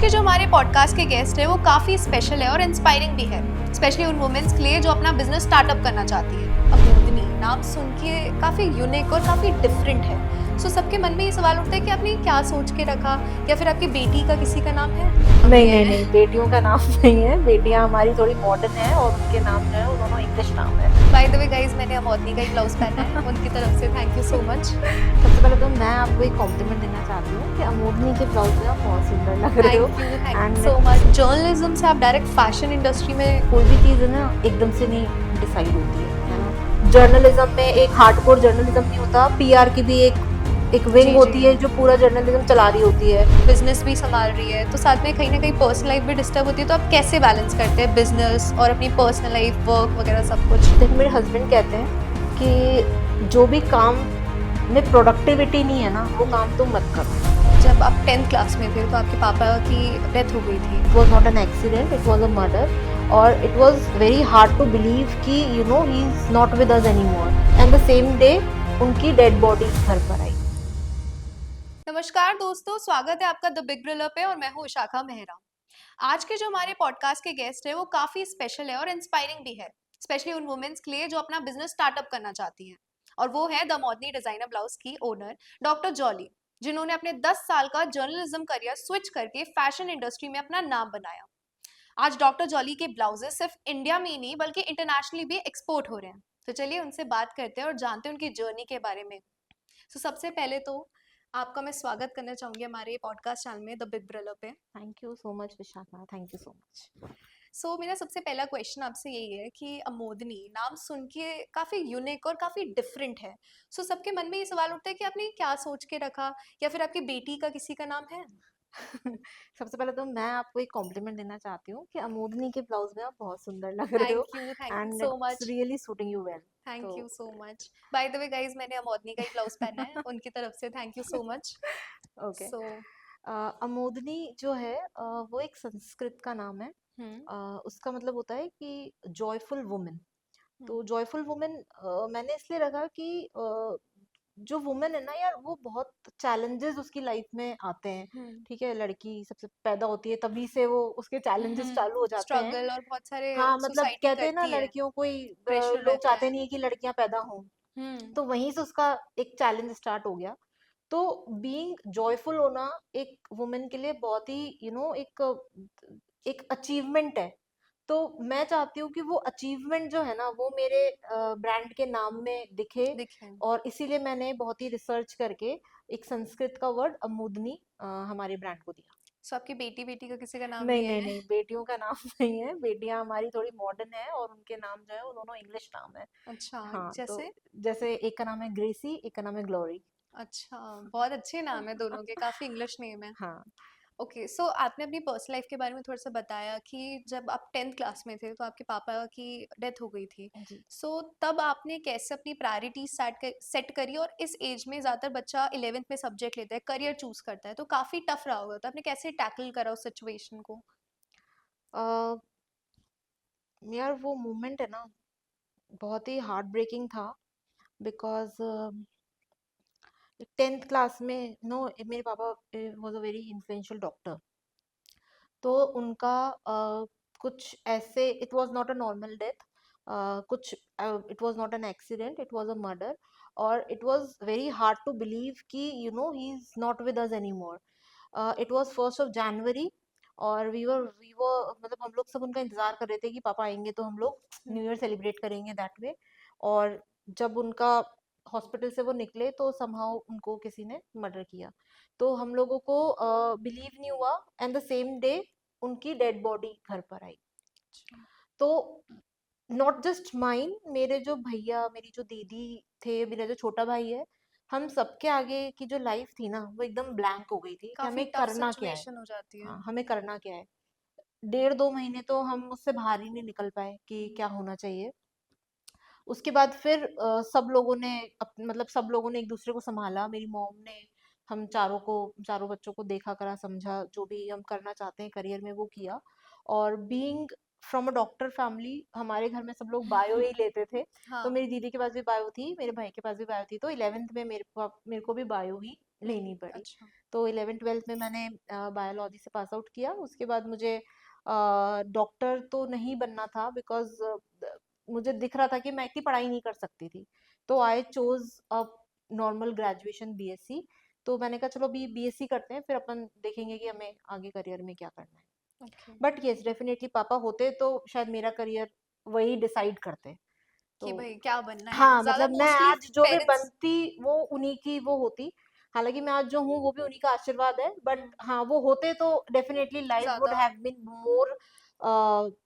के जो हमारे पॉडकास्ट के गेस्ट है वो काफ़ी स्पेशल है और इंस्पायरिंग भी है, स्पेशली उन वुमेन्स के लिए जो अपना बिजनेस स्टार्टअप करना चाहती है। अमोदनी नाम सुन के काफ़ी यूनिक और काफ़ी डिफरेंट है। सो सबके मन में ये सवाल उठता है कि आपने क्या सोच के रखा, या फिर आपकी बेटी का किसी का नाम है? नहीं, बेटियों का नाम नहीं है। बेटियां हमारी थोड़ी मॉडर्न है और उनके नाम जो है वो दोनों इंग्लिश नाम है। बाय द वे गाइस, मैंने अमोदनी का एक ब्लाउज पहना है, उनकी तरफ से थैंक यू सो मच। सबसे पहले तो मैं आपको एक कॉम्प्लीमेंट देना चाहती हूँ कि अमोदनी के ब्लाउज में आप बहुत सुंदर लग रहे हो। Thank and you so much. Journalism से आप डायरेक्ट फैशन इंडस्ट्री में कोई भी चीज़ है ना एकदम से नहीं डिसाइड होती है ना। जर्नलिज्म में एक हार्डकोर जर्नलिज्म नहीं होता, पीआर की भी एक विंग जी, होती जी। है जो पूरा जर्नलिज्म चला रही होती है। बिजनेस भी संभाल रही है, तो साथ में कहीं ना कहीं पर्सनल लाइफ भी डिस्टर्ब होती है, तो आप कैसे बैलेंस करते हैं बिजनेस और अपनी पर्सनल लाइफ, वर्क वगैरह सब कुछ? देखो, मेरे हस्बैंड कहते हैं कि जो भी काम में प्रोडक्टिविटी नहीं है ना वो काम तुम मत करो। जब आप 10th क्लास में थे तो आपके पापा की डेथ हो गई थी। It was not an accident, it was a murder, और it was very hard to believe कि he is not with us anymore, and the same day उनकी डेड बॉडी घर पर आई। नमस्कार दोस्तों, स्वागत है आपका द बिग ग्रिल पे और मैं हूँ शाखा मेहरा। आज के जो हमारे पॉडकास्ट के गेस्ट है वो काफी स्पेशल है और इंस्पायरिंग भी है, स्पेशली उन वुमेन्स के लिए जो अपना बिजनेस स्टार्टअप करना चाहती हैं। और वो है द मोदनी डिजाइनर ब्लाउज की ओनर डॉक्टर जॉली, जिन्होंने अपने 10 साल का जर्नलिज्म करियर स्विच करके फैशन इंडस्ट्री में अपना नाम बनाया। आज डॉक्टर जॉली के ब्लाउजेस सिर्फ इंडिया में ही नहीं बल्कि इंटरनेशनली भी एक्सपोर्ट हो रहे हैं। तो चलिए उनसे बात करते हैं और जानते हैं उनकी जर्नी के बारे में। तो सबसे पहले तो आपका मैं स्वागत करना चाहूंगी हमारे पॉडकास्ट चैनल में द बिग ब्रदर पे। Thank you so much Vishakha, thank you so much. मेरा सबसे पहला क्वेश्चन आपसे यही है कि अमोदनी नाम सुन के काफी यूनिक और काफी डिफरेंट है। सबके मन में ये सवाल उठता है कि आपने क्या सोच के रखा, या फिर आपकी बेटी का किसी का नाम है? सबसे पहले तो मैं आपको एक कॉम्प्लीमेंट देना चाहती हूँ कि अमोदनी के ब्लाउज में आप बहुत सुंदर लग रहे हो, thank you and so it's much. Really suiting you well. Thank तो you so much. By the way guys, मैंने अमोदनी का एक ब्लाउज पहना है, उनकी तरफ से thank you so much. Okay. So Amodini जो है वो एक संस्कृत का नाम है। हम्म उसका मतलब होता है कि जॉयफुल वुमेन। हम्म तो जॉयफुल वुमेन मैंने इसलिए रखा कि जो वुमेन है ना यार, वो बहुत चैलेंजेस उसकी लाइफ में आते हैं। हम्म ठीक है, लड़की सबसे पैदा होती है तभी से वो उसके चैलेंजेस चालू हो जाते हैं। स्ट्रगल और बहुत सारे हाँ, मतलब सोसाइटी कहते हैं ना, करती है, लड़कियों को ही प्रेशर लोग रहता चाहते है। नहीं है कि लड़कियां पैदा हों। हम्म तो वहीं से उसका एक चैलेंज स्टार्ट हो गया। तो बीइंग जॉयफुल होना एक वुमेन के लिए बहुत ही एक एक अचीवमेंट है। तो मैं चाहती हूँ कि वो अचीवमेंट जो है ना वो मेरे ब्रांड के नाम में दिखे। दिखे। और इसीलिए मैंने बहुत ही रिसर्च करके एक संस्कृत का वर्ड अमुदनी हमारे ब्रांड को दिया। आपकी बेटी बेटी का किसी का नाम नहीं नहीं नहीं है? नहीं, बेटियों का नाम नहीं है। बेटियां हमारी थोड़ी मॉडर्न है और उनके नाम जो है वो दोनों इंग्लिश नाम है। अच्छा, हाँ, तो जैसे? जैसे एक का नाम है ग्रेसी, एक का नाम है ग्लोरी। अच्छा, बहुत अच्छे नाम है दोनों के, काफी इंग्लिश नेम है। हाँ ओके, आपने अपनी पर्सनल लाइफ के बारे में थोड़ा सा बताया कि जब आप 10th क्लास में थे तो आपके पापा की डेथ हो गई थी। जी। तब आपने कैसे अपनी प्रायोरिटी सेट करी, और इस एज में ज़्यादातर बच्चा 11th में सब्जेक्ट लेता है, करियर चूज करता है, तो काफ़ी टफ रहा होगा, तो आपने कैसे टैकल करा उस सिचुएशन को? अ, यार वो मोमेंट है ना बहुत ही हार्ट ब्रेकिंग था। बिकॉज 10th क्लास में मेरे पापा was a very influential doctor. तो उनका कुछ ऐसे, it was not a normal death, कुछ it was not an accident, it was a murder. और it was very hard to believe कि he is not with us any more. It was 1st of January, और we were मतलब हम लोग सब उनका इंतजार कर रहे थे कि पापा आएंगे तो हम लोग न्यू ईयर सेलिब्रेट करेंगे दैट वे। और जब उनका हॉस्पिटल से वो निकले तो समहाउ उनको किसी ने मर्डर किया। तो हम लोगों को बिलीव नहीं हुआ, एंड द सेम डे उनकी डेड बॉडी घर पर आई। अच्छा। तो नॉट जस्ट माइन, मेरे जो भैया, मेरी जो दीदी थे, मेरा जो छोटा भाई है, हम सबके आगे की जो लाइफ थी ना वो एकदम ब्लैंक हो गई थी कि काफ़ी हमें टफ करना क्या है। सिचुएशन हो जाती है। हाँ, हमें करना क्या है। 1.5-2 महीने तो हम उससे बाहर ही नहीं निकल पाए कि क्या होना चाहिए। उसके बाद फिर सब लोगों ने मतलब सब लोगों ने एक दूसरे को संभाला। मेरी मॉम ने हम चारों बच्चों को देखा, करा, समझा, जो भी हम करना चाहते हैं करियर में वो किया। और being from a doctor family, हमारे घर में सब लोग बायो ही लेते थे। तो हाँ। मेरी दीदी के पास भी बायो थी, मेरे भाई के पास भी बायो थी, तो 11th में मेरे को भी बायो ही लेनी पड़ी। अच्छा। तो 11th-12th में मैंने बायोलॉजी से पास आउट किया। उसके बाद मुझे डॉक्टर तो नहीं बनना था, बिकॉज मुझे दिख रहा था कि मैं इतनी पढ़ाई नहीं कर सकती थी। तो I chose a normal graduation, BSc. तो मैंने कहा चलो अभी बीएससी करते हैं, फिर अपन देखेंगे कि हमें आगे करियर में क्या करना है। ओके। बट यस, डेफिनेटली पापा होते तो शायद मेरा करियर वही डिसाइड करते। कि तो भाई क्या बनना है, हाँ, ज्यादा मतलब मैं मोस्टली आज जो भी पेरेंट्स। बनती वो उन्हीं की वो होती। हालांकि मैं आज जो हूँ वो भी उन्हीं का आशीर्वाद है, बट हाँ, वो होते तो डेफिनेटली लाइफ वुड ज्यादा have been more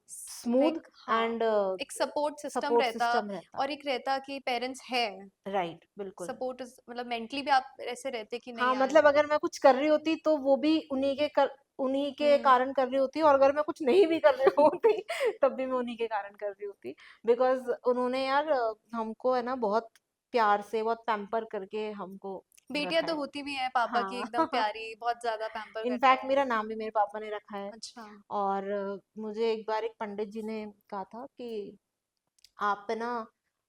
smooth like, हाँ, एंड एक सपोर्ट सिस्टम सपोर्ट रहता, सिस्टम रहता। और एक रहता कि पेरेंट्स है, राइट, बिल्कुल। सपोर्ट, मतलब मेंटली भी आप ऐसे रहते कि नहीं हाँ, यार। मतलब अगर मैं कुछ कर रही होती तो वो भी उन्हीं के हम्म। कारण कर रही होती, और अगर मैं कुछ नहीं भी कर रही होती तब भी मैं उन्हीं के कारण कर रही होती। बिकॉज उन्होंने यार हमको है ना बहुत प्यार से, बहुत पैम्पर करके हमको बेटियां रखा तो है। होती भी हैं पापा की हाँ एकदम प्यारी, बहुत ज्यादा पैम्पर करते इनफैक्ट हैं। मेरा नाम भी मेरे पापा ने रखा है। अच्छा। और मुझे एक बार एक पंडित जी ने कहा था कि आप है ना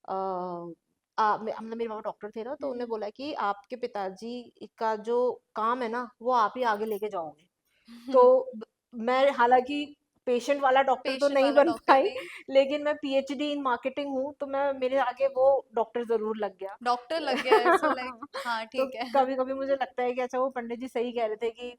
मतलब मेरे पापा डॉक्टर थे ना, तो उन्होंने हम्म। बोला कि आपके पिताजी का जो काम है ना वो आप ही आगे लेके जाओगे। तो मैं हालांकि पेशेंट वाला डॉक्टर तो पेशेंट नहीं वाला बन डॉक्टर पाई, नहीं, लेकिन मैं पीएचडी इन मार्केटिंग हूँ, तो मैं मेरे आगे वो डॉक्टर जरूर लग गया। डॉक्टर लग गया है, सो लाइक हाँ तो ठीक है। कभी कभी मुझे लगता है कि अच्छा वो पंडित जी सही कह रहे थे कि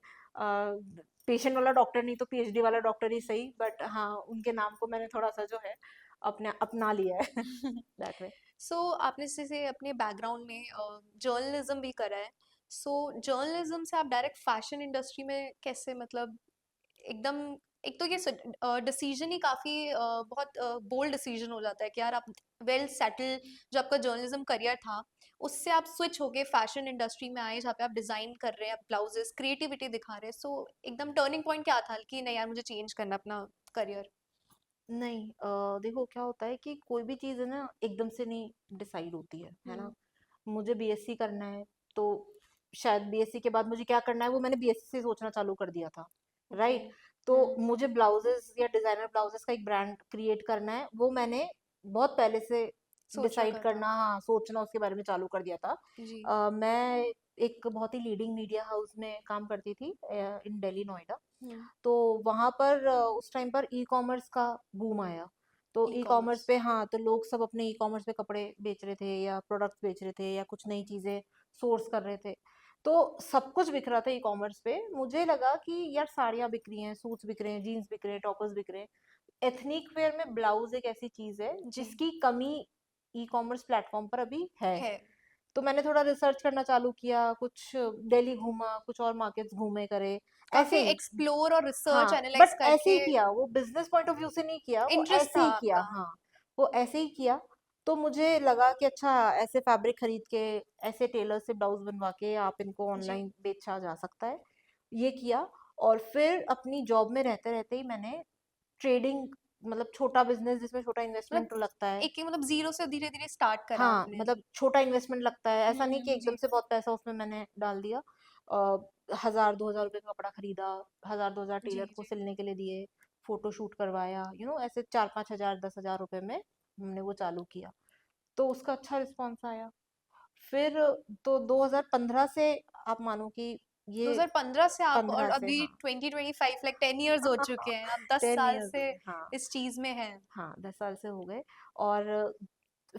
पेशेंट वाला डॉक्टर नहीं तो पीएचडी वाला डॉक्टर ही सही। बट हाँ, उनके नाम को मैंने थोड़ा सा जो है अपने अपना लिया है दैट वे। सो आपने जैसे अपने बैकग्राउंड में जर्नलिज्म भी करा है, सो जर्नलिज्म से आप डायरेक्ट फैशन इंडस्ट्री में कैसे, मतलब एकदम, एक तो ये डिसीजन ही काफी बहुत बोल्ड डिसीजन हो जाता है कि यार आप वेल सेटल, जो आपका जर्नलिज्म करियर था उससे आप स्विच होके फैशन इंडस्ट्री में आए जहाँ पे आप डिजाइन कर रहे हैं, आप ब्लाउजेस क्रिएटिविटी दिखा रहे हैं, सो एकदम टर्निंग पॉइंट क्या था कि नहीं यार मुझे चेंज करना अपना करियर। नहीं, देखो क्या होता है कि कोई भी चीज़ है ना एकदम से नहीं डिसाइड होती है ना। हम्म। मुझे बीएससी करना है, तो शायद बीएससी के बाद मुझे क्या करना है वो मैंने बीएससी से सोचना चालू कर दिया था। ओके। राइट। तो मुझे ब्लाउजेस या डिजाइनर ब्लाउजेस का एक ब्रांड क्रिएट करना है, वो मैंने बहुत पहले से सोच डिसाइड रखा था। करना, हाँ, सोचना उसके बारे में चालू कर दिया था। जी। मैं एक बहुत ही लीडिंग मीडिया हाउस में काम करती थी इन दिल्ली, नोएडा। हम्म। तो वहां पर उस टाइम पर ई कॉमर्स का बूम आया। तो ई ई कॉमर्स कॉमर्स। पे, हाँ, तो लोग सब अपने ई कॉमर्स पे कपड़े बेच रहे थे या प्रोडक्ट्स बेच रहे थे या कुछ नई चीजें सोर्स कर रहे थे। तो सब कुछ बिक रहा था ई कॉमर्स पे। मुझे लगा कि यार साड़ियाँ बिक रही हैं, सूट्स बिक रहे हैं, जीन्स बिक रहे हैं, टॉपर्स बिक रहे हैं, एथनिक वेयर में ब्लाउज एक ऐसी चीज है जी। जिसकी कमी ई कॉमर्स प्लेटफॉर्म पर अभी है। है। तो मैंने थोड़ा रिसर्च करना चालू किया, कुछ दिल्ली घूमा, कुछ और मार्केट्स घूमे करे, काफी ऐसे ही। एक्सप्लोर और रिसर्च हाँ, एनालाइज बट ऐसे करके ही किया, वो बिजनेस पॉइंट ऑफ व्यू से नहीं किया, वो इंटरेस्ट ऐसे था ही किया। आपका। हाँ, वो ऐसे ही किया। तो मुझे लगा कि अच्छा, ऐसे फैब्रिक खरीद के, ऐसे टेलर से ब्लाउज बनवा के आप इनको जी। ऑनलाइन बेचा जा सकता है। ये किया। और फिर अपनी जॉब में रहते रहते ही मैंने ट्रेडिंग, मतलब छोटा बिजनेस जिसमें छोटा इन्वेस्टमेंट मतलब तो लगता है। एक मतलब जीरो से धीरे धीरे स्टार्ट करा हाँ, आपने। मतलब छोटा इन्वेस्टमेंट लगता है, ऐसा नहीं कि एकदम जी। से बहुत पैसा उसमें मैंने डाल दिया। 1000-2000 रुपए का कपड़ा खरीदा, 1000-2000 जी। टेलर को जी। सिलने के लिए दिए, फोटो शूट करवाया, ऐसे 4-5 हजार, 10 हजार रुपए में हमने वो चालू किया। तो उसका अच्छा रिस्पॉन्स आया। फिर तो 2015 से आप मानो कि ये 2015 से आप, और 15 से, अभी हाँ 2025, लाइक 10 इयर्स हो चुके हैं, आप 10 10 साल इयर्स हो से गए, हाँ। इस चीज में हैं। हाँ, 10 साल से हो गए। और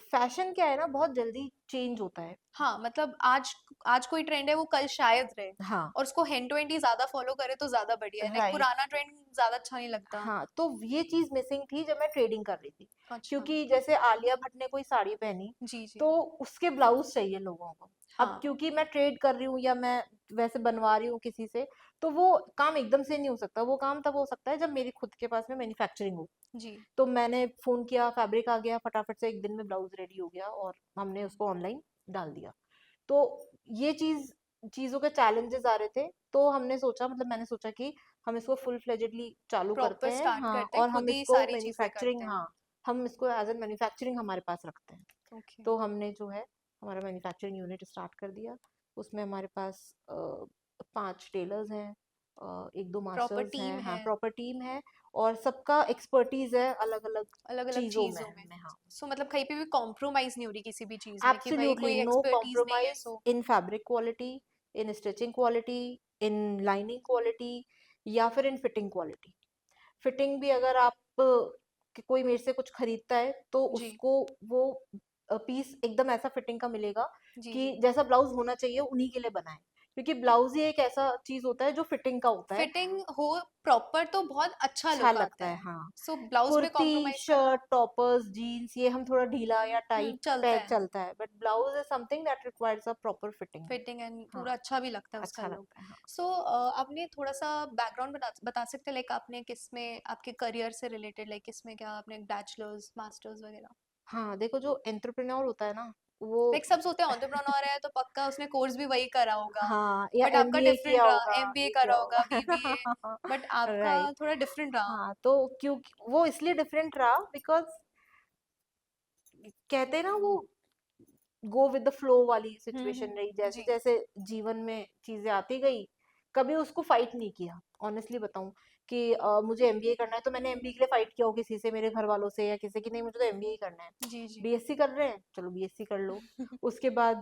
फैशन क्या है ना, बहुत जल्दी चेंज होता है। हाँ, मतलब आज आज कोई ट्रेंड है वो कल शायद रहे, हाँ, और उसको हैंड टू हैंड ही ज्यादा फॉलो करे तो ज्यादा बढ़िया है, लाइक राइट। पुराना ट्रेंड ज्यादा अच्छा नहीं लगता। हाँ, तो ये चीज मिसिंग थी जब मैं ट्रेडिंग कर रही थी। अच्छा। क्योंकि जैसे आलिया भट्ट ने कोई साड़ी पहनी, जी। जी। तो उसके ब्लाउज चाहिए लोगों को। अब हाँ। क्योंकि मैं ट्रेड कर रही हूँ या मैं वैसे बनवा रही हूँ किसी से, तो वो काम एकदम से नहीं हो सकता। वो काम तब हो सकता है जब मेरी खुद के पास में मैन्युफैक्चरिंग हो। जी। तो मैंने फोन किया, फैब्रिक आ गया, फटाफट से एक दिन में ब्लाउज रेडी हो गया और हमने उसको ऑनलाइन डाल दिया। तो ये चीजों के चैलेंजेस आ रहे थे। तो हमने सोचा, मतलब मैंने सोचा कि हम इसको फुल फ्लेजेडली चालू करते प्रॉपर हैं, स्टार्ट हाँ, करते हैं, और हम खुद ही इसको सारी चीजें मैन्युफैक्चरिंग, करते हैं। हाँ, हम इसको एज एन मैन्युफैक्चरिंग हमारे पास रखते हैं। ओके। तो हमने जो है हमारा मैन्युफैक्चरिंग यूनिट स्टार्ट कर दिया। उसमें हमारे पास 5 टेलर्स हैं, एक दो प्रॉपर मास्टर्स टीम हैं, हाँ, है, प्रॉपर टीम है। और सबका एक्सपर्टीज है अलग अलग अलग अलग चीजों चीजों में। में, हाँ। सो मतलब कहीं पे भी कॉम्प्रोमाइज नहीं हो रही किसी भी चीज में कि भाई एब्सोल्युटली कोई नो एक्सपर्टीज नहीं है कॉम्प्रोमाइज सो। इन फैब्रिक क्वालिटी, इन स्टिचिंग क्वालिटी, इन लाइनिंग क्वालिटी, या फिर इन फिटिंग क्वालिटी। फिटिंग भी अगर आप कोई मेरे से कुछ खरीदता है तो जी उसको वो पीस एकदम ऐसा फिटिंग का मिलेगा जी कि जी। जैसा ब्लाउज होना चाहिए उन्हीं के लिए बना है, क्योंकि ब्लाउज ही एक ऐसा चीज होता है जो फिटिंग का होता है, फिटिंग हो प्रॉपर तो बहुत अच्छा अच्छा लुक आता लगता है। है। हाँ, सो ब्लाउज पे कुर्ती, कॉम्प्रोमाइज करना शर्ट, टॉपर्स, जीन्स, ये हम थोड़ा ढीला या टाइट चलता पैक है। चलता है, but blouse is something that requires a proper fitting. Fitting and हाँ, पूरा अच्छा भी लगता है उसका अच्छा लुक। लगता है। हाँ, सो आपने थोड़ा सा बैकग्राउंड बता सकते हैं, लाइक आपने किस में आपके करियर से रिलेटेड, लाइक किस में क्या आपने बैचलर्स मास्टर्स वगैरह। हाँ, देखो जो एंटरप्रेन्योर होता है ना वो लाइक सब सोचते हैं एंटरप्रेन्योर है तो पक्का उसने कोर्स भी वही करा होगा, हाँ, या बट आपका एमबीए किया डिफरेंट रहा, होगा, एमबीए ये किया करा होगा। होगा, बीबीए, बट आपका राइट। थोड़ा डिफरेंट रहा। हाँ, तो क्योंकि वो इसलिए डिफरेंट रहा बिकॉज कहते हैं ना वो गो विद द फ्लो वाली सिचुएशन रही, जैसे जी। जैसे जीवन में चीजें आती गई, कभी उसको फाइट नहीं किया। ऑनेस्टली बताऊं कि मुझे एमबीए करना है तो मैंने एमबीए के लिए फाइट किया हो किसी से, मेरे घर वालों से या किसी की, नहीं मुझे तो एमबीए करना है। जी जी। बीएससी कर रहे हैं, चलो बीएससी कर लो। उसके बाद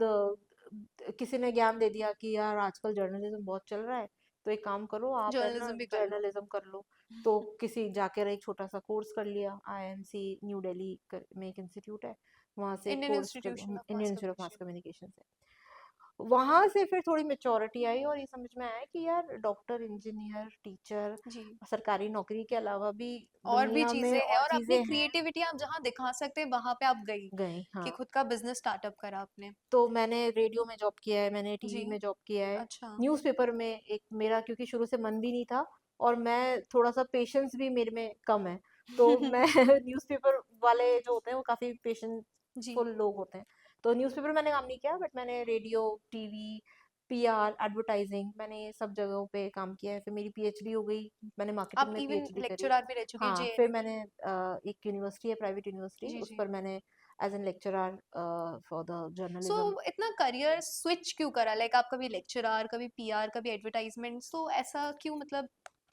किसी ने ज्ञान दे दिया कि यार आजकल जर्नलिज्म बहुत चल रहा है, तो एक काम करो आप, है ना, जर्नलिज्म भी कर लो। जर्नलिज्म कर लो। तो किसी जाकर एक छोटा सा कोर्स कर लिया, आईएमसी न्यू दिल्ली में एक इंस्टीट्यूट है, वहां से एक इंडियन कोर्स कर, institution of Indian mass institute of mass communication. Communication से। वहां से फिर थोड़ी मेच्योरिटी आई और ये समझ में आया कि यार डॉक्टर, इंजीनियर, टीचर, जी। सरकारी नौकरी के अलावा भी और भी दुनिया में चीजें हैं और और अपनी चीजें हैं। क्रिएटिविटी आप जहाँ दिखा सकते हैं वहां पे आप गई, गई, कि हाँ। खुद का बिजनेस स्टार्टअप करा आपने। तो मैंने रेडियो में जॉब किया है, मैंने जी। टीवी में जॉब किया है, अच्छा। न्यूज़पेपर में। एक मेरा क्योंकि शुरू से मन भी नहीं था और मैं थोड़ा सा पेशेंस भी मेरे में कम है, तो मैं न्यूज़पेपर वाले जो होते हैं वो काफी जी। पेशेंसफुल लोग होते हैं। तो न्यूज़पेपर मैंने काम नहीं किया, बट मैंने रेडियो, टीवी, पीआर, एडवर्टाइजिंग, मैंने ये सब जगहों पे काम किया है। फिर मेरी पीएचडी हो गई, मैंने मार्केटिंग आप में इवन पीएचडी करी। लेक्चरर भी रह चुके हैं हाँ, फिर जेएनयू की। मैंने एक यूनिवर्सिटी है, प्राइवेट यूनिवर्सिटी, जी उस जी। पर मैंने as an lecturer for the so journalism. इतना करियर स्विच क्यों करा, लाइक आप कभी लेक्चरर, कभी पीआर, कभी एडवर्टाइजमेंट, सो ऐसा क्यों, मतलब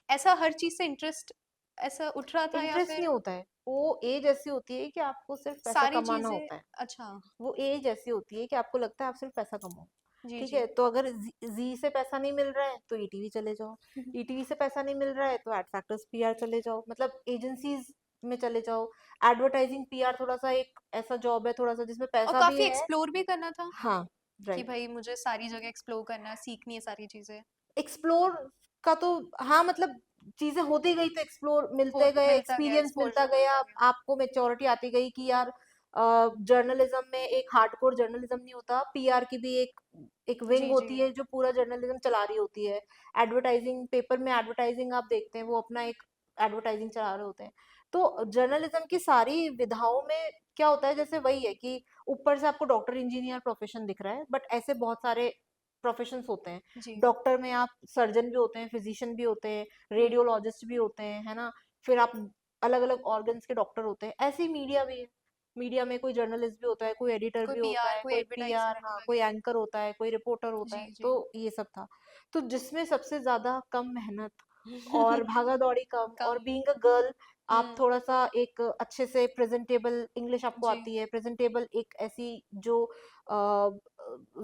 ऐसा हर चीज से इंटरेस्ट ऐसा उठ रहा था या इंटरेस्ट नहीं फिर होता है, वो एज ऐसी होती है कि आपको सिर्फ पैसा सारी कमाना चीजें। होता है। अच्छा। वो एज ऐसी होती है कि आपको लगता है आप सिर्फ पैसा कमाओ। जी ठीक जी। है, तो अगर जी से पैसा नहीं मिल रहा है तो ईटीवी चले जाओ, ईटीवी से पैसा नहीं मिल रहा है तो एड फैक्टर्स पीआर चले जाओ, मतलब एजेंसीज में चले जाओ। एडवर्टाइजिंग पीआर थोड़ा सा एक ऐसा जॉब है थोड़ा सा जिसमें और पैसा भी काफी है। एक्सप्लोर भी करना था, हाँ, कि राइट। भाई मुझे सारी जगह एक्सप्लोर करना है, सीखनी है सारी चीजें। एक्सप्लोर का तो, हाँ मतलब चीजें होती गई तो एक्सप्लोर हो मिलते गए, मिलता गया, एक्सपीरियंस मिलता एक्सपोजर गया, मिलता गया। आपको मेच्योरिटी आती गई कि यार जर्नलिज्म में एक हार्डकोर जर्नलिज्म नहीं होता, पीआर की भी एक एक विंग जी जी। होती है जो पूरा जर्नलिज्म चला रही होती है। एडवर्टाइजिंग पेपर में एडवर्टाइजिंग आप देखते हैं, वो अपना एक एडवर्टाइजिंग चला रहे होते हैं। तो जर्नलिज्म की सारी विधाओं में क्या होता है, जैसे वही है कि ऊपर से आपको डॉक्टर इंजीनियर प्रोफेशन दिख रहा है, बट ऐसे बहुत सारे प्रोफेशंस होते हैं। जी। डॉक्टर में आप सर्जन भी होते हैं, फिजिशियन भी होते हैं, हम्म। रेडियोलॉजिस्ट भी होते हैं, है ना। फिर आप अलग अलग ऑर्गन्स के डॉक्टर होते हैं। ऐसे ही मीडिया भी है, मीडिया में कोई जर्नलिस्ट भी होता है, कोई एडिटर कोई भी होता पीआर, है, कोई कोई पीआर, एडवर्टाइजमेंट हाँ, कोई वगैरह। एंकर होता है, कोई रिपोर्टर होता जी है, जी। तो ये सब था। तो जिसमें सबसे ज्यादा कम मेहनत और भागा दौड़ी कम, और कम। बीइंग अ गर्ल आप हम्म। थोड़ा सा एक अच्छे से प्रेजेंटेबल इंग्लिश आपको जी आती है, प्रेजेंटेबल एक ऐसी जो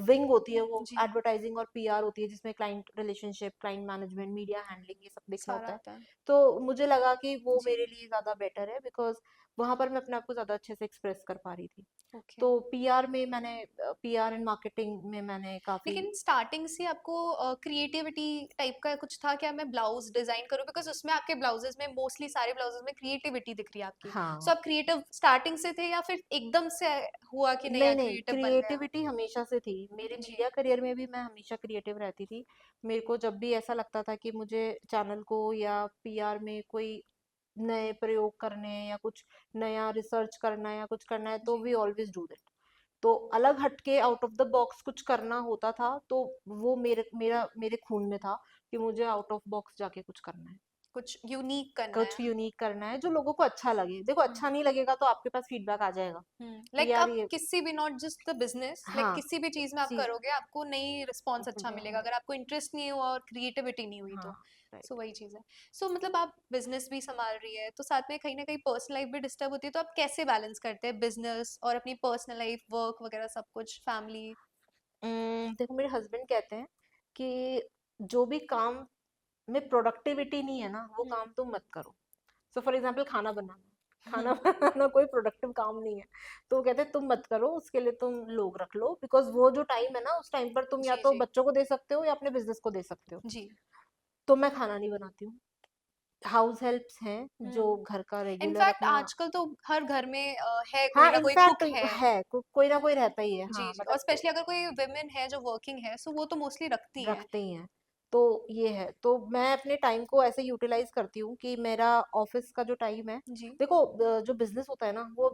विंग होती है, वो जी। एडवर्टाइजिंग और पीआर होती है, जिसमें client relationship, client management, media handling, ये सब दिखना सारा होता है। आता है। तो मुझे लगा कि वो जी। मेरे लिए ज्यादा बेटर है, बिकॉज वहां पर मैं अपने आप को ज्यादा अच्छे से एक्सप्रेस कर पा रही थी। ओके। तो पीआर में मैंने, पीआर एंड मार्केटिंग में मैंने काफी। लेकिन स्टार्टिंग से आपको क्रिएटिविटी टाइप का कुछ था क्या, मैं ब्लाउज डिजाइन करूँ, बिकॉज उसमें आपके ब्लाउजेस में मोस्टली सारे ब्लाउजेस में क्रिएटिविटी दिख रही है आपकी। सो हाँ, आप क्रिएटिव स्टार्टिंग से थे या फिर एकदम से हुआ कि नहीं नहीं यार नहीं, क्रिएटिव बन गया। क्रिएटिविटी हमेशा से थी मेरे जी। मीडिया करियर में भी, मैं हमेशा क्रिएटिव रहती थी। मेरे को जब भी ऐसा लगता था कि मुझे चैनल को या पीआर में कोई नए प्रयोग करने हैं या कुछ नया रिसर्च करना है या कुछ करना है, तो जी। We always do that. तो अलग हटके आउट ऑफ द बॉक्स कुछ करना होता था, तो वो मेरे खून में था कि मुझे आउट ऑफ बॉक्स जाके कुछ करना है, कुछ यूनिक करना कुछ है। यूनिक करना है जो लोगों को अच्छा लगे। देखो, हम्म। अच्छा नहीं लगेगा तो आपके पास फीडबैक आ जाएगा कि लाइक यार आप ये। किसी भी, not just the business, like हाँ, किसी भी चीज में आप सी, करोगे आपको नहीं रिस्पॉन्स अच्छा मिलेगा अगर आपको इंटरेस्ट नहीं हुआ और क्रिएटिविटी नहीं हुई हाँ, तो। सो राइट। वही चीज है। सो मतलब आप बिजनेस भी संभाल रही है तो साथ में कहीं ना कहीं पर्सनल लाइफ भी डिस्टर्ब होती है, तो आप कैसे बैलेंस करते हैं बिजनेस और अपनी पर्सनल लाइफ, वर्क वगैरह सब कुछ, फैमिली। देखो, मेरे हस्बैंड कहते हैं कि जो भी काम में प्रोडक्टिविटी नहीं है ना, वो हम्म, काम तुम मत करो। सो फॉर एग्जाम्पल खाना बनाना, खाना हम्म, बनाना कोई प्रोडक्टिव काम नहीं है। तो वो कहते हैं तुम मत करो, उसके लिए तुम लोग रख लो, बिकॉज वो जो टाइम है ना, उस टाइम पर तुम या जी तो जी बच्चों को दे सकते हो या अपने बिजनेस को दे सकते हो। जी। तो मैं खाना नहीं बनाती हूँ। हाउस हेल्प्स हैं जो हम्म। घर का रेगुलर इनफैक्ट अपना। आजकल तो हर घर में है, कोई हाँ, ना कोई इनफैक्ट कुक है। है, कोई ना कोई रहता ही है, जी हाँ जी, और मतलब स्पेशली अगर कोई वुमेन है जो वर्किंग है, सो वो तो मोस्टली रखती हैं। रखते ही हैं। तो ये है, तो मैं अपने टाइम को ऐसे यूटिलाइज करती हूँ कि मेरा ऑफिस का जो टाइम है, जी देखो जो बिजनेस होता है ना, वो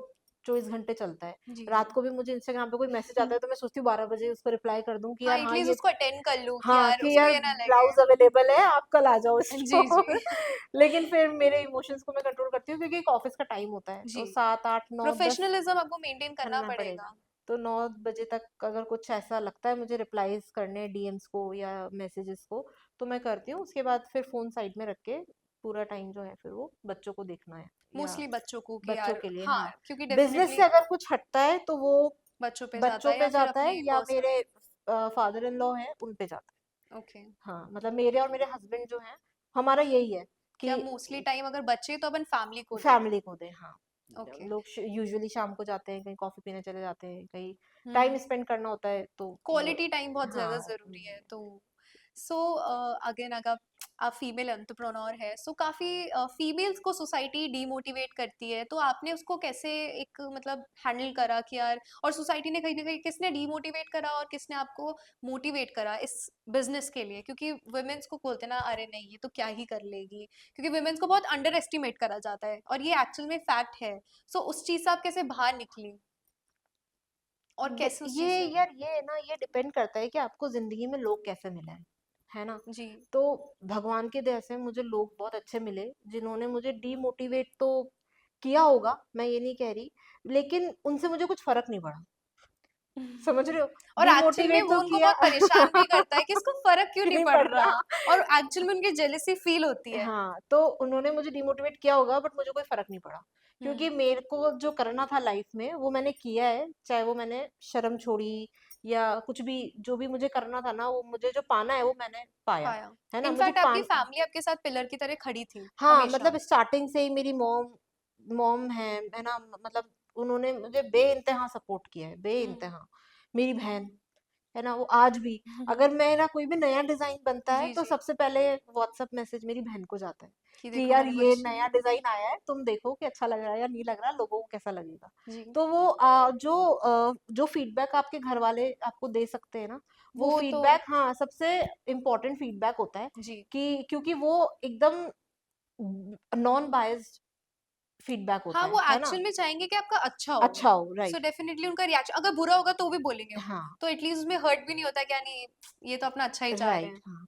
24 घंटे चलता है। जी रात जी। को भी मुझे इंस्टाग्राम पे कोई मैसेज आता है तो मैं सोचती हूँ 12 बजे उसको रिप्लाई कर दूं कि हाँ, यार हाँ एटलीस्ट ये, उसको अटेंड कर लूँ कि हाँ यार कि उसको यार ये ना लगे। ब्लाउज अवेलेबल है, आप कल आ जाओ जी जी स्टोर। लेकिन फिर मेरे इमोशंस को मैं कंट्रोल करती हूँ, क्योंकि एक ऑफिस का टाइम होता है, जी। तो 7 8 9 10 प्रोफेशनलिज्म आपको मेंटेन करना करना पड़ेगा। पड़ेगा। तो 9 बजे तक अगर कुछ ऐसा लगता है मुझे रिप्लाईज करने डीएम्स को या मैसेजेस को, तो मैं करती हूँ। उसके बाद फिर फोन साइड में रख के पूरा टाइम जो है फिर वो बच्चों को देखना है, या मोस्टली बच्चों को कि बच्चों यार के लिए, हाँ, हाँ। क्योंकि बिजनेस डेफिनेटली से अगर कुछ हटता है तो वो बच्चों पे जाता बच्चों है पे या फिर जाता है अपने या पर्सनल। मेरे फादर इन लॉ हैं उन पे जाता ओके। है। हाँ, मतलब मेरे और मेरे हस्बैंड जो हैं, हमारा यही है कि कि हम मोस्टली टाइम अगर बचे तो अपन फैमिली को दें। फैमिली को दें, हाँ। ओके। लोग यूजुअली शाम को जाते हैं, कहीं कॉफी पीने चले जाते हैं, कहीं टाइम हम्म। स्पेंड करना होता है, तो क्वालिटी टाइम बहुत ज़्यादा हाँ। ज़रूरी है, तो सो अगेन अगर आप फीमेल एंटरप्रेन्योर है, सो काफ़ी फीमेल्स को सोसाइटी डीमोटिवेट करती है, तो आपने उसको कैसे एक मतलब हैंडल करा कि यार, और सोसाइटी ने कहीं ना कहीं किसने डीमोटिवेट करा और किसने आपको मोटिवेट करा इस बिजनेस के लिए? क्योंकि वुमेन्स को बोलते ना, अरे नहीं ये तो क्या ही कर लेगी, क्योंकि वुमेन्स को बहुत अंडर एस्टिमेट करा जाता है और ये एक्चुअल में फैक्ट है। सो उस चीज़ से आप कैसे बाहर निकली और कैसे उस चीज़ ये से? यार, ये ना, ये डिपेंड करता है कि आपको जिंदगी में लोग कैसे मिले हैं, है ना। जी। तो भगवान की दया से मुझे लोग बहुत अच्छे मिले, जिन्होंने मुझे डीमोटिवेट तो किया होगा, मैं ये नहीं कह रही, लेकिन उनसे मुझे कुछ फर्क नहीं पड़ा। समझ रहे हो? और एक्चुअल में डिमोटिवेट वो तो उनको किया। बहुत परेशान भी करता है कि इसको फर्क क्यों कि नहीं नहीं पड़ पड़ रहा, रहा। और एक्चुअल में उनकी जेलेसी फील होती है। हाँ, तो उन्होंने मुझे डिमोटिवेट किया होगा, बट मुझे कोई फर्क नहीं पड़ा, क्योंकि हम्म। मेरे को जो करना था लाइफ में वो मैंने किया है। चाहे वो मैंने शर्म छोड़ी या कुछ भी, जो भी मुझे करना था ना, वो मुझे जो पाना है वो मैंने पाया, पाया। है ना। मुझे इनफैक्ट आपकी पान फैमिली आपके साथ पिलर की तरह खड़ी थी हाँ, हमेशा। मतलब स्टार्टिंग से ही मेरी मॉम मॉम है ना, मतलब उन्होंने मुझे बेइंतहा सपोर्ट किया है, हम्म। बेइंतहा। मेरी बहन है ना, वो आज भी, अगर मेरा कोई भी नया डिजाइन बनता है जी तो जी। सबसे पहले व्हाट्सएप मैसेज मेरी बहन को जाता है कि कि देखो यार मैंने ये कुछ। नया डिजाइन आया है, तुम देखो कि अच्छा लग रहा है या नहीं लग रहा, लोगों को कैसा लगेगा। जी। तो वो जो फीडबैक आपके घर वाले आपको दे सकते हैं ना, वो वो तो। फीडबैक, हाँ, सबसे इम्पोर्टेंट फीडबैक होता है। जी। कि क्योंकि वो एकदम नॉन बायस्ड फीडबैक हाँ, होता वो है ना। एक्चुअल में चाहेंगे कि आपका अच्छा हो। अच्छा हो, सो राइट। डेफिनेटली उनका रिएक्शन अगर बुरा होगा तो भी बोलेंगे वो, हाँ, तो एटलीस्ट उसमें हर्ट भी नहीं होता क्या, नहीं ये तो अपना अच्छा ही चाह रहे राइट, हैं। हाँ।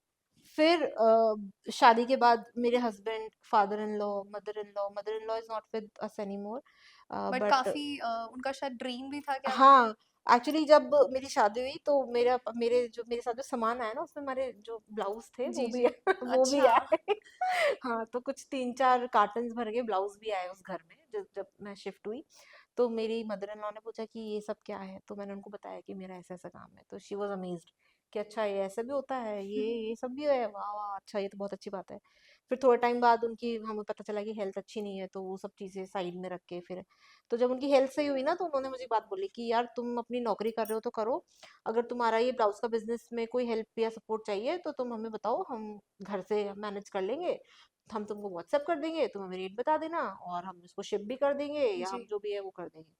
फिर शादी के बाद मेरे husband, mother in law is not with us anymore, but but काफी उनका शायद ड्रीम भी था क्या वो? हाँ, एक्चुअली जब मेरी शादी हुई तो मेरे साथ जो सामान आया ना, उसमें हमारे जो ब्लाउज थे वो जी भी जी। वो भी अच्छा। आए। हाँ, तो कुछ 3 4 कार्टन्स भर के ब्लाउज भी आए उस घर में, जब जब मैं शिफ्ट हुई। तो मेरी मदर इन लॉ ने पूछा कि ये सब क्या है, तो मैंने उनको बताया कि मेरा ऐसा ऐसा काम है, तो शी वॉज अमेज्ड कि अच्छा ये ऐसा भी होता है, ये सब भी है, वाह वाह, अच्छा ये तो बहुत अच्छी बात है। फिर थोड़े टाइम बाद उनकी, हमें पता चला कि हेल्थ अच्छी नहीं है, तो वो सब चीज़ें साइड में रख के फिर, तो जब उनकी हेल्थ सही हुई ना, तो उन्होंने मुझे बात बोली कि यार तुम अपनी नौकरी कर रहे हो तो करो, अगर तुम्हारा ये ब्लाउज का बिजनेस में कोई हेल्प या सपोर्ट चाहिए तो तुम हमें बताओ, हम घर से मैनेज कर लेंगे, हम तुमको व्हाट्सएप कर देंगे, तुम हमें रेट बता देना, और हम इसको शिप भी कर देंगे, या हम जी। जो भी है वो कर देंगे,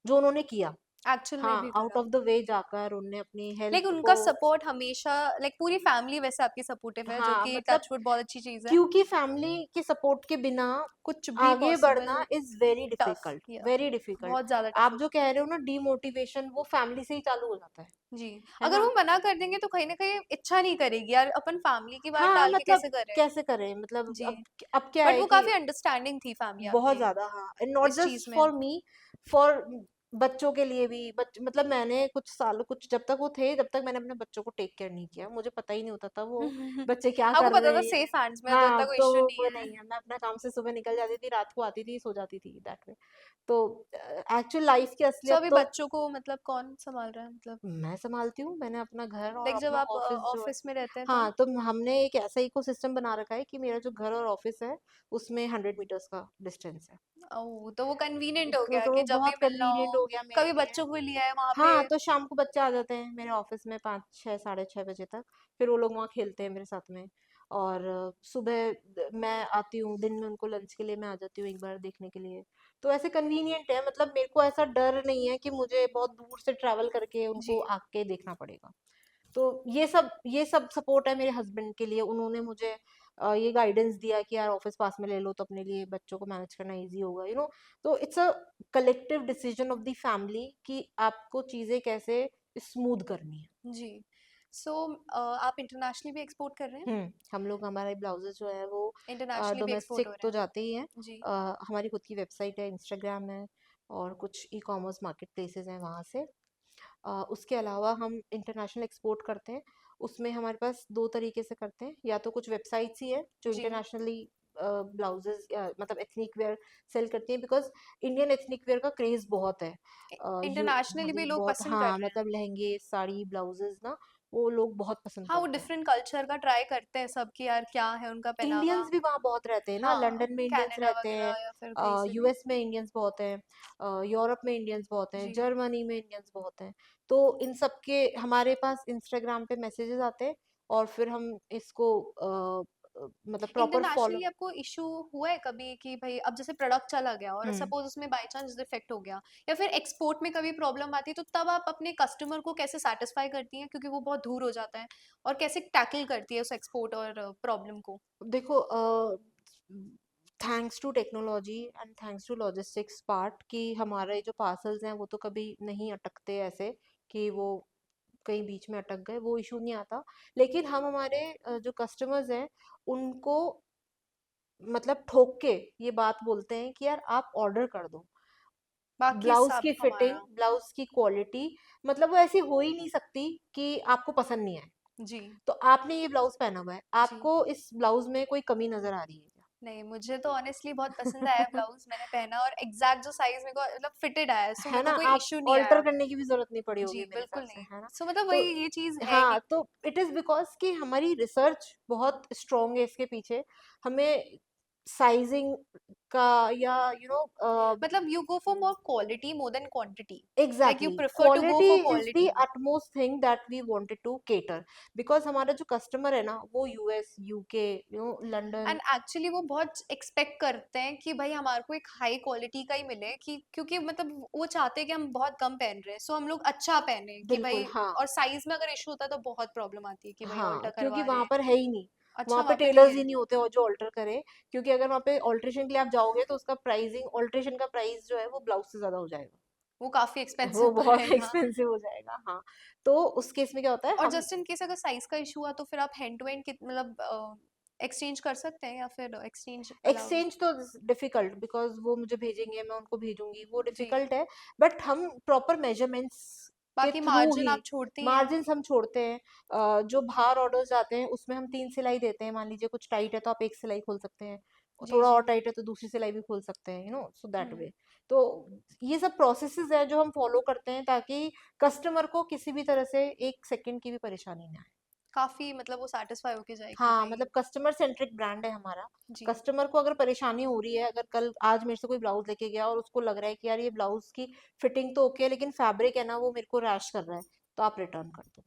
जो उन्होंने किया। एक्चुअल में हाँ, भी आउट करा। ऑफ द वे जाकर उनने अपनी लाइक हेल्थ को, उनका सपोर्ट हमेशा, लाइक पूरी फैमिली वैसे आपकी सपोर्टिव है, जो हाँ कि मतलब, टचवुड बहुत अच्छी चीज है। क्योंकि फैमिली के सपोर्ट के बिना कुछ भी आगे पॉसिबल। बढ़ना इज वेरी टफ डिफिकल्ट, या वेरी डिफिकल्ट। बहुत ज्यादा टफ आप हो जो जाता कह रहे हो ना डीमोटिवेशन, वो फैमिली से ही चालू हो जाता है। जी। है अगर ना। वो मना कर देंगे तो कहीं ना कहीं इच्छा नहीं करेगी यार, अपन फैमिली की बात हाँ, टाल के मतलब कैसे करें। कैसे करें, मतलब जी। अब क्या बट है वो कि काफी अंडरस्टैंडिंग थी फैमिली बहुत आपकी ज्यादा, हाँ, नॉट इस चीज जस्ट में। फॉर मी, फॉर बच्चों के लिए भी मतलब मैंने कुछ साल कुछ जब तक वो थे जब तक मैंने अपने बच्चों को टेक केयर नहीं किया, मुझे पता ही नहीं होता था वो बच्चे क्या आपको कर पता रहे था हैं। सेफ हैंड्स में है, तो हाँ, इतना कोई तो इश्यू नहीं वो है। नहीं है, मैं अपना काम से सुबह निकल जाती थी, रात को आती थी, सो जाती थी, दैट वे। तो एक्चुअल लाइफ की सो असलियत अभी तो बच्चों को मतलब कौन संभाल रहा है मतलब, मैं संभालती हूँ, मैंने अपना घर और लाइक जब अपना आप ऑफिस जो है। ऑफिस में रहते हैं तो? हाँ, तो हमने एक ऐसा इकोसिस्टम बना रखा है कि मेरा जो घर और ऑफिस है उसमें 100 मीटर्स का डिस्टेंस है। ओह! तो वो कन्वीनिएंट हो गया तो वो कि जब भी बहुत मिलना हो, कन्वीनियंट हो गया मेरे कभी लिए। बच्चों को लिया है वहाँ पे। हाँ, तो शाम को बच्चे आ जाते हैं मेरे ऑफिस में 5 6 साढ़े 6 बजे तक, फिर वो लोग वहाँ खेलते हैं मेरे साथ में। और सुबह मैं आती हूँ, दिन में उनको लंच के लिए मैं आ जाती हूँ एक बार देखने के लिए। तो ऐसे कन्वीनियंट है, मतलब मेरे को ऐसा डर नहीं है कि मुझे बहुत दूर से ट्रैवल करके जी। उनको आके देखना पड़ेगा। तो ये सब सपोर्ट है मेरे हस्बैंड के लिए, उन्होंने मुझे ये गाइडेंस दिया कि यार ऑफिस पास में ले लो तो अपने लिए बच्चों को मैनेज करना इजी होगा, तो it's a collective decision of the family कि आपको चीजें कैसे स्मूथ करनी है। जी। सो आप इंटरनेशनली भी एक्सपोर्ट कर रहे हैं? हम लोग हमारे ब्लाउजेस जो है वो इंटरनेशनली भी एक्सपोर्ट हो डोमेस्टिक रहे तो हैं? जाते ही हैं। जी। हमारी खुद की वेबसाइट है, इंस्टाग्राम है, और कुछ ई कॉमर्स मार्केट प्लेसेस हैं वहाँ से। उसके अलावा हम इंटरनेशनल एक्सपोर्ट करते हैं। उसमें हमारे पास दो तरीके से करते हैं, या तो कुछ वेबसाइट्स ही है जो जी। इंटरनेशनली ब्लाउजेस मतलब एथनिक वेयर सेल करती हैं, बिकॉज इंडियन एथनिक वेयर का क्रेज बहुत है। इंटरनेशनली भी मतलब लोग बहुत, पसंद कर हाँ, रहे हैं। मतलब लहंगे साड़ी ब्लाउजेस ना वो लोग बहुत पसंद हाँ, वो करते हैं। डिफरेंट कल्चर का ट्राई करते हैं सब कि यार क्या है उनका पहनावा। इंडियंस भी वहाँ बहुत रहते हैं ना, हाँ, लंदन में इंडियंस कनाडा रहते हैं, वगैरह या फिर कहीं से भी। यूएस में इंडियंस बहुत हैं, यूरोप में इंडियंस बहुत हैं, जी। जर्मनी में इंडियंस बहुत हैं। तो इन सब के हमारे पास इंस्टाग्राम पे मैसेजेस आते हैं, और फिर हम इसको मतलब प्रॉपर फॉलो। इंटरनेशनली आपको इशू हुआ है कभी कि भाई अब जैसे प्रोडक्ट चला गया और हम्म सपोज उसमें बाय चांस डिफेक्ट हो गया, या फिर एक्सपोर्ट में कभी प्रॉब्लम आती है, तो तब आप अपने कस्टमर को कैसे सेटिस्फाई करती हैं क्योंकि वो बहुत दूर हो जाता है, और कैसे टैकल करती है उस एक्सपोर्ट और प्रॉब्लम को? देखो, thanks to technology and thanks to logistics part कि हमारे जो पार्सल्स हैं वो तो कभी नहीं अटकते ऐसे कि वो कहीं बीच में अटक गए, वो इशू नहीं आता। लेकिन हम हमारे जो कस्टमर्स हैं उनको मतलब ठोक के ये बात बोलते हैं कि यार आप ऑर्डर कर दो। बाकी ब्लाउज सब की फिटिंग, हमारा। ब्लाउज की क्वालिटी, मतलब वो ऐसी हो ही नहीं सकती कि आपको पसंद नहीं आए। जी। तो आपने ये ब्लाउज पहना हुआ है, जी। आपको इस ब्लाउज में कोई कमी नजर आ रही है नहीं, मुझे तो ऑनेस्टली बहुत पसंद आया क्या? ब्लाउज, मैंने पहना और एग्जैक्ट जो साइज मेरे को मतलब फिटेड आया, सो है मेरे को ना, कोई आप इशू नहीं ऑल्टर आया। करने की भी जरूरत नहीं पड़ी जी होगी मेरे हिसाब बिल्कुल से, नहीं। है ना। सो मतलब तो वही ये चीज है हाँ, कि तो इट इज बिकॉज कि हमारी रिसर्च बहुत स्ट्रांग है इसके पीछे। हमें साइजिंग का या मतलब you go for more quality more than quantity, like you exactly, prefer to go quality for is the quality. Utmost thing that we wanted to cater, because हमारा जो कस्टमर है ना वो US, UK, London. And actually वो बहुत expect करते हैं कि भाई हमारे को एक हाई क्वालिटी का ही मिले, कि क्योंकि मतलब वो चाहते हैं कि हम बहुत कम पहन रहे हैं, सो हम लोग अच्छा पहने कि बिल्कुल, भाई। हाँ। और साइज में अगर इशू होता है तो बहुत प्रॉब्लम आती है कि भाई हाँ, ऑल्टर क्योंकि करवा रहे वहां हैं। पर है ही नहीं, वहां अच्छा, पे वहाँ पे नहीं टेलर्स है। ही नहीं होते और जो ऑल्टर करे। क्योंकि अगर वहां पे ऑल्ट्रेशन के लिए आप जाओगे तो उसका प्राइसिंग, ऑल्ट्रेशन का प्राइस जो है वो ब्लाउज से ज्यादा हो जाएगा। वो काफी वो एक्सपेंसिव बहुत पड़ेगा। एक्सपेंसिव हो जाएगा, हाँ। तो उस केस में क्या होता है, और हम जस्ट इन केस अगर साइज का इशू हुआ तो फिर आप हैंड टू हैंड मतलब एक्सचेंज कर सकते हैं या फिर एक्सचेंज अलाउड? एक्सचेंज तो डिफिकल्ट, बिकॉज वो मुझे भेजेंगे, मैं उनको भेजूंगी, वो जी। डिफिकल्ट है। बट हम प्रॉपर मेजरमेंट्स के बाकी थ्रू मार्जिन ही आप छोड़ते ही हैं। मार्जिन हम छोड़ते हैं। जो बाहर ऑर्डर्स आते हैं उसमें हम 3 सिलाई देते हैं। मान लीजिए कुछ टाइट है तो आप एक सिलाई खोल सकते हैं, और जी। थोड़ा जी। और टाइट है तो दूसरी सिलाई भी खोल सकते हैं, सो दैट हम्म। वे। तो ये सब प्रोसेसेस है जो हम फॉलो करते हैं ताकि कस्टमर को किसी भी तरह से एक सेकंड की भी परेशानी ना आए। काफी मतलब वो सेटिस्फाई होके जाए कि हाँ, भाई। मतलब कस्टमर सेंट्रिक ब्रांड है हमारा। जी। कस्टमर को अगर परेशानी हो रही है, अगर कल आज मेरे से कोई ब्लाउज लेके गया और उसको लग रहा है कि यार ये ब्लाउज की फिटिंग तो ओके है लेकिन फैब्रिक है ना वो मेरे को रैश कर रहा है, तो आप रिटर्न कर दो।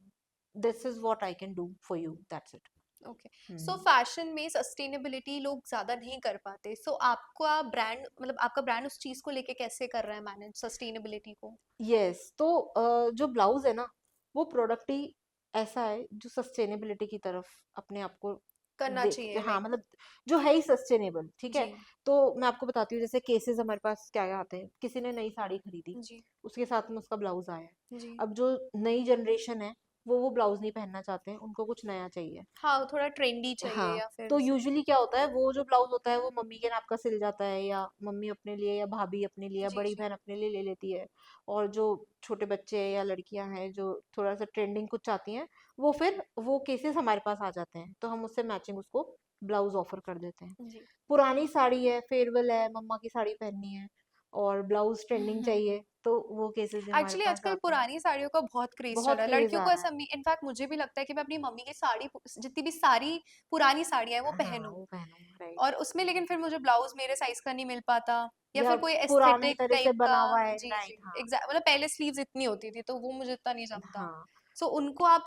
This is what I can do for you, that's it. Okay. So hmm. Fashion में सस्टेनेबिलिटी लोग ज्यादा नहीं कर पाते, सो आपका ब्रांड मतलब आपका ब्रांड उस चीज को लेके कैसे कर रहा है मैनेज सस्टेनेबिलिटी को? यस, तो जो ब्लाउज है ना वो प्रोडक्ट ही ऐसा है जो सस्टेनेबिलिटी की तरफ अपने आप को करना देखते, चाहिए हाँ, लाइक। मतलब जो है ही सस्टेनेबल, ठीक है। जी। तो मैं आपको बताती हूँ, जैसे केसेस हमारे पास क्या क्या आते हैं, किसी ने नई साड़ी खरीदी, जी। उसके साथ में उसका ब्लाउज आया है। जी। अब जो नई जनरेशन है वो ब्लाउज नहीं पहनना चाहते हैं, उनको कुछ नया चाहिए। हाँ, वो थोड़ा ट्रेंडी चाहिए हाँ, या फिर तो यूजुअली क्या होता है, वो जो ब्लाउज होता है वो मम्मी के नाप का सिल जाता है, या मम्मी अपने लिए या भाभी अपने लिए या जी, बड़ी जी। बहन अपने लिए ले लेती है। और जो छोटे बच्चे या लड़कियां हैं जो थोड़ा सा ट्रेंडिंग कुछ चाहती हैं, वो फिर वो केसेस हमारे पास आ जाते हैं, तो हम उससे मैचिंग उसको ब्लाउज ऑफर कर देते हैं। जी। पुरानी साड़ी है, फेयरवेल है, मम्मा की साड़ी पहननी है और ब्लाउज ट्रेंडिंग चाहिए, तो वो केसेस भी हमारे एक्चुअली पास आजकल आते हैं। पुरानी साड़ियों का बहुत क्रेज चल बहुत रहा है, क्रेज लड़कियों आ को रहा ऐसा, है। इनफैक्ट मुझे भी लगता है कि मैं अपनी मम्मी की साड़ी, जितनी भी सारी पुरानी साड़ियां हैं वो हाँ, पहनूं। वो पहनूं, राइट। और उसमें लेकिन फिर मुझे ब्लाउज मेरे साइज का नहीं मिल पाता, या या फिर कोई पुराने एस्थेटिक तरह से टाइप का। बना हुआ है, जी, जी। राइट, हाँ। एग्जैक्ट, मतलब पहले स्लीव्स इतनी होती थी तो वो मुझे इतना नहीं जमता। हाँ, सो उनको आप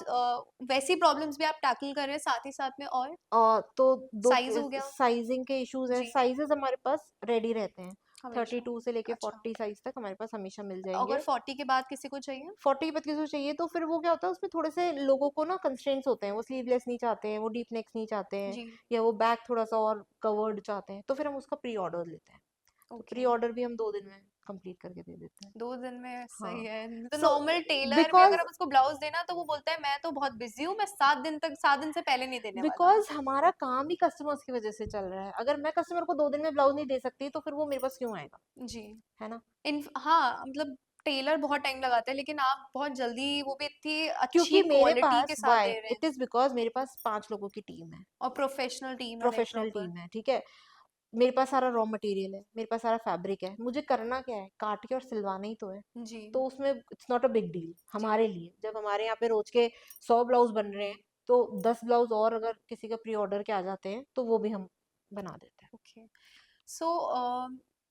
वैसी प्रॉब्लम्स भी आप टैकल कर रहे हैं साथ ही साथ में, और तो दो साइज हो गया। साइजिंग के इश्यूज हैं। जी। साइजेस हमारे पास रेडी रहते हैं, थर्टी हमेशा। टू से लेके अच्छा। 40 साइज तक हमारे पास हमेशा मिल अगर जाएंगे। 40 के बाद किसी को चाहिए? 40 25 को चाहिए तो फिर वो क्या होता है, उसमें थोड़े से लोगों को ना कंस्ट्रेंट्स होते हैं, वो स्लीवलेस नहीं चाहते हैं, वो डीप नेक्स नहीं चाहते हैं, जी। या वो बैक थोड़ा सा और कवर्ड चाहते हैं, तो फिर हम उसका प्री ऑर्डर लेते हैं। तो ओके। प्री ऑर्डर भी हम 2 दिन में कंप्लीट करके दे देते हैं। 2 दिन में हाँ, सही है, नहीं तो सो नॉर्मल टेलर भी अगर बिकॉज हम उसको ब्लाउज देना तो वो बोलता है मैं तो बहुत बिजी हूँ, मैं 7 दिन तक, 7 दिन से पहले नहीं देने वाला। बिकॉज हमारा काम ही कस्टमर्स की वजह से चल रहा है। अगर मैं कस्टमर को 2 दिन में ब्लाउज नहीं दे सकती तो फिर वो मेरे पास क्यों आएगा, जी। है ना? इन हाँ, मतलब टेलर बहुत टाइम लगाता है, लेकिन आप बहुत जल्दी वो भी इतनी अच्छी क्योंकि मेरे क्वालिटी के पास साथ वाई दे रहे हैं। इट इज बिकॉज मेरे पास 5 लोगों की टीम है, और प्रोफेशनल टीम है, लाइक प्रोफेशनल प्रॉपर। टीम है, ठीक है। मेरे पास सारा रॉ मटेरियल है, मेरे पास सारा फैब्रिक है, मुझे करना क्या है, काट के और सिलवाना ही तो है। जी। तो उसमें it's not a big deal जी। हमारे लिए। जब हमारे यहाँ पे रोज के 100 ब्लाउज बन रहे हैं, तो 10 ब्लाउज और अगर किसी का प्री ऑर्डर के आ जाते हैं तो वो भी हम बना देते हैं। ओके। सो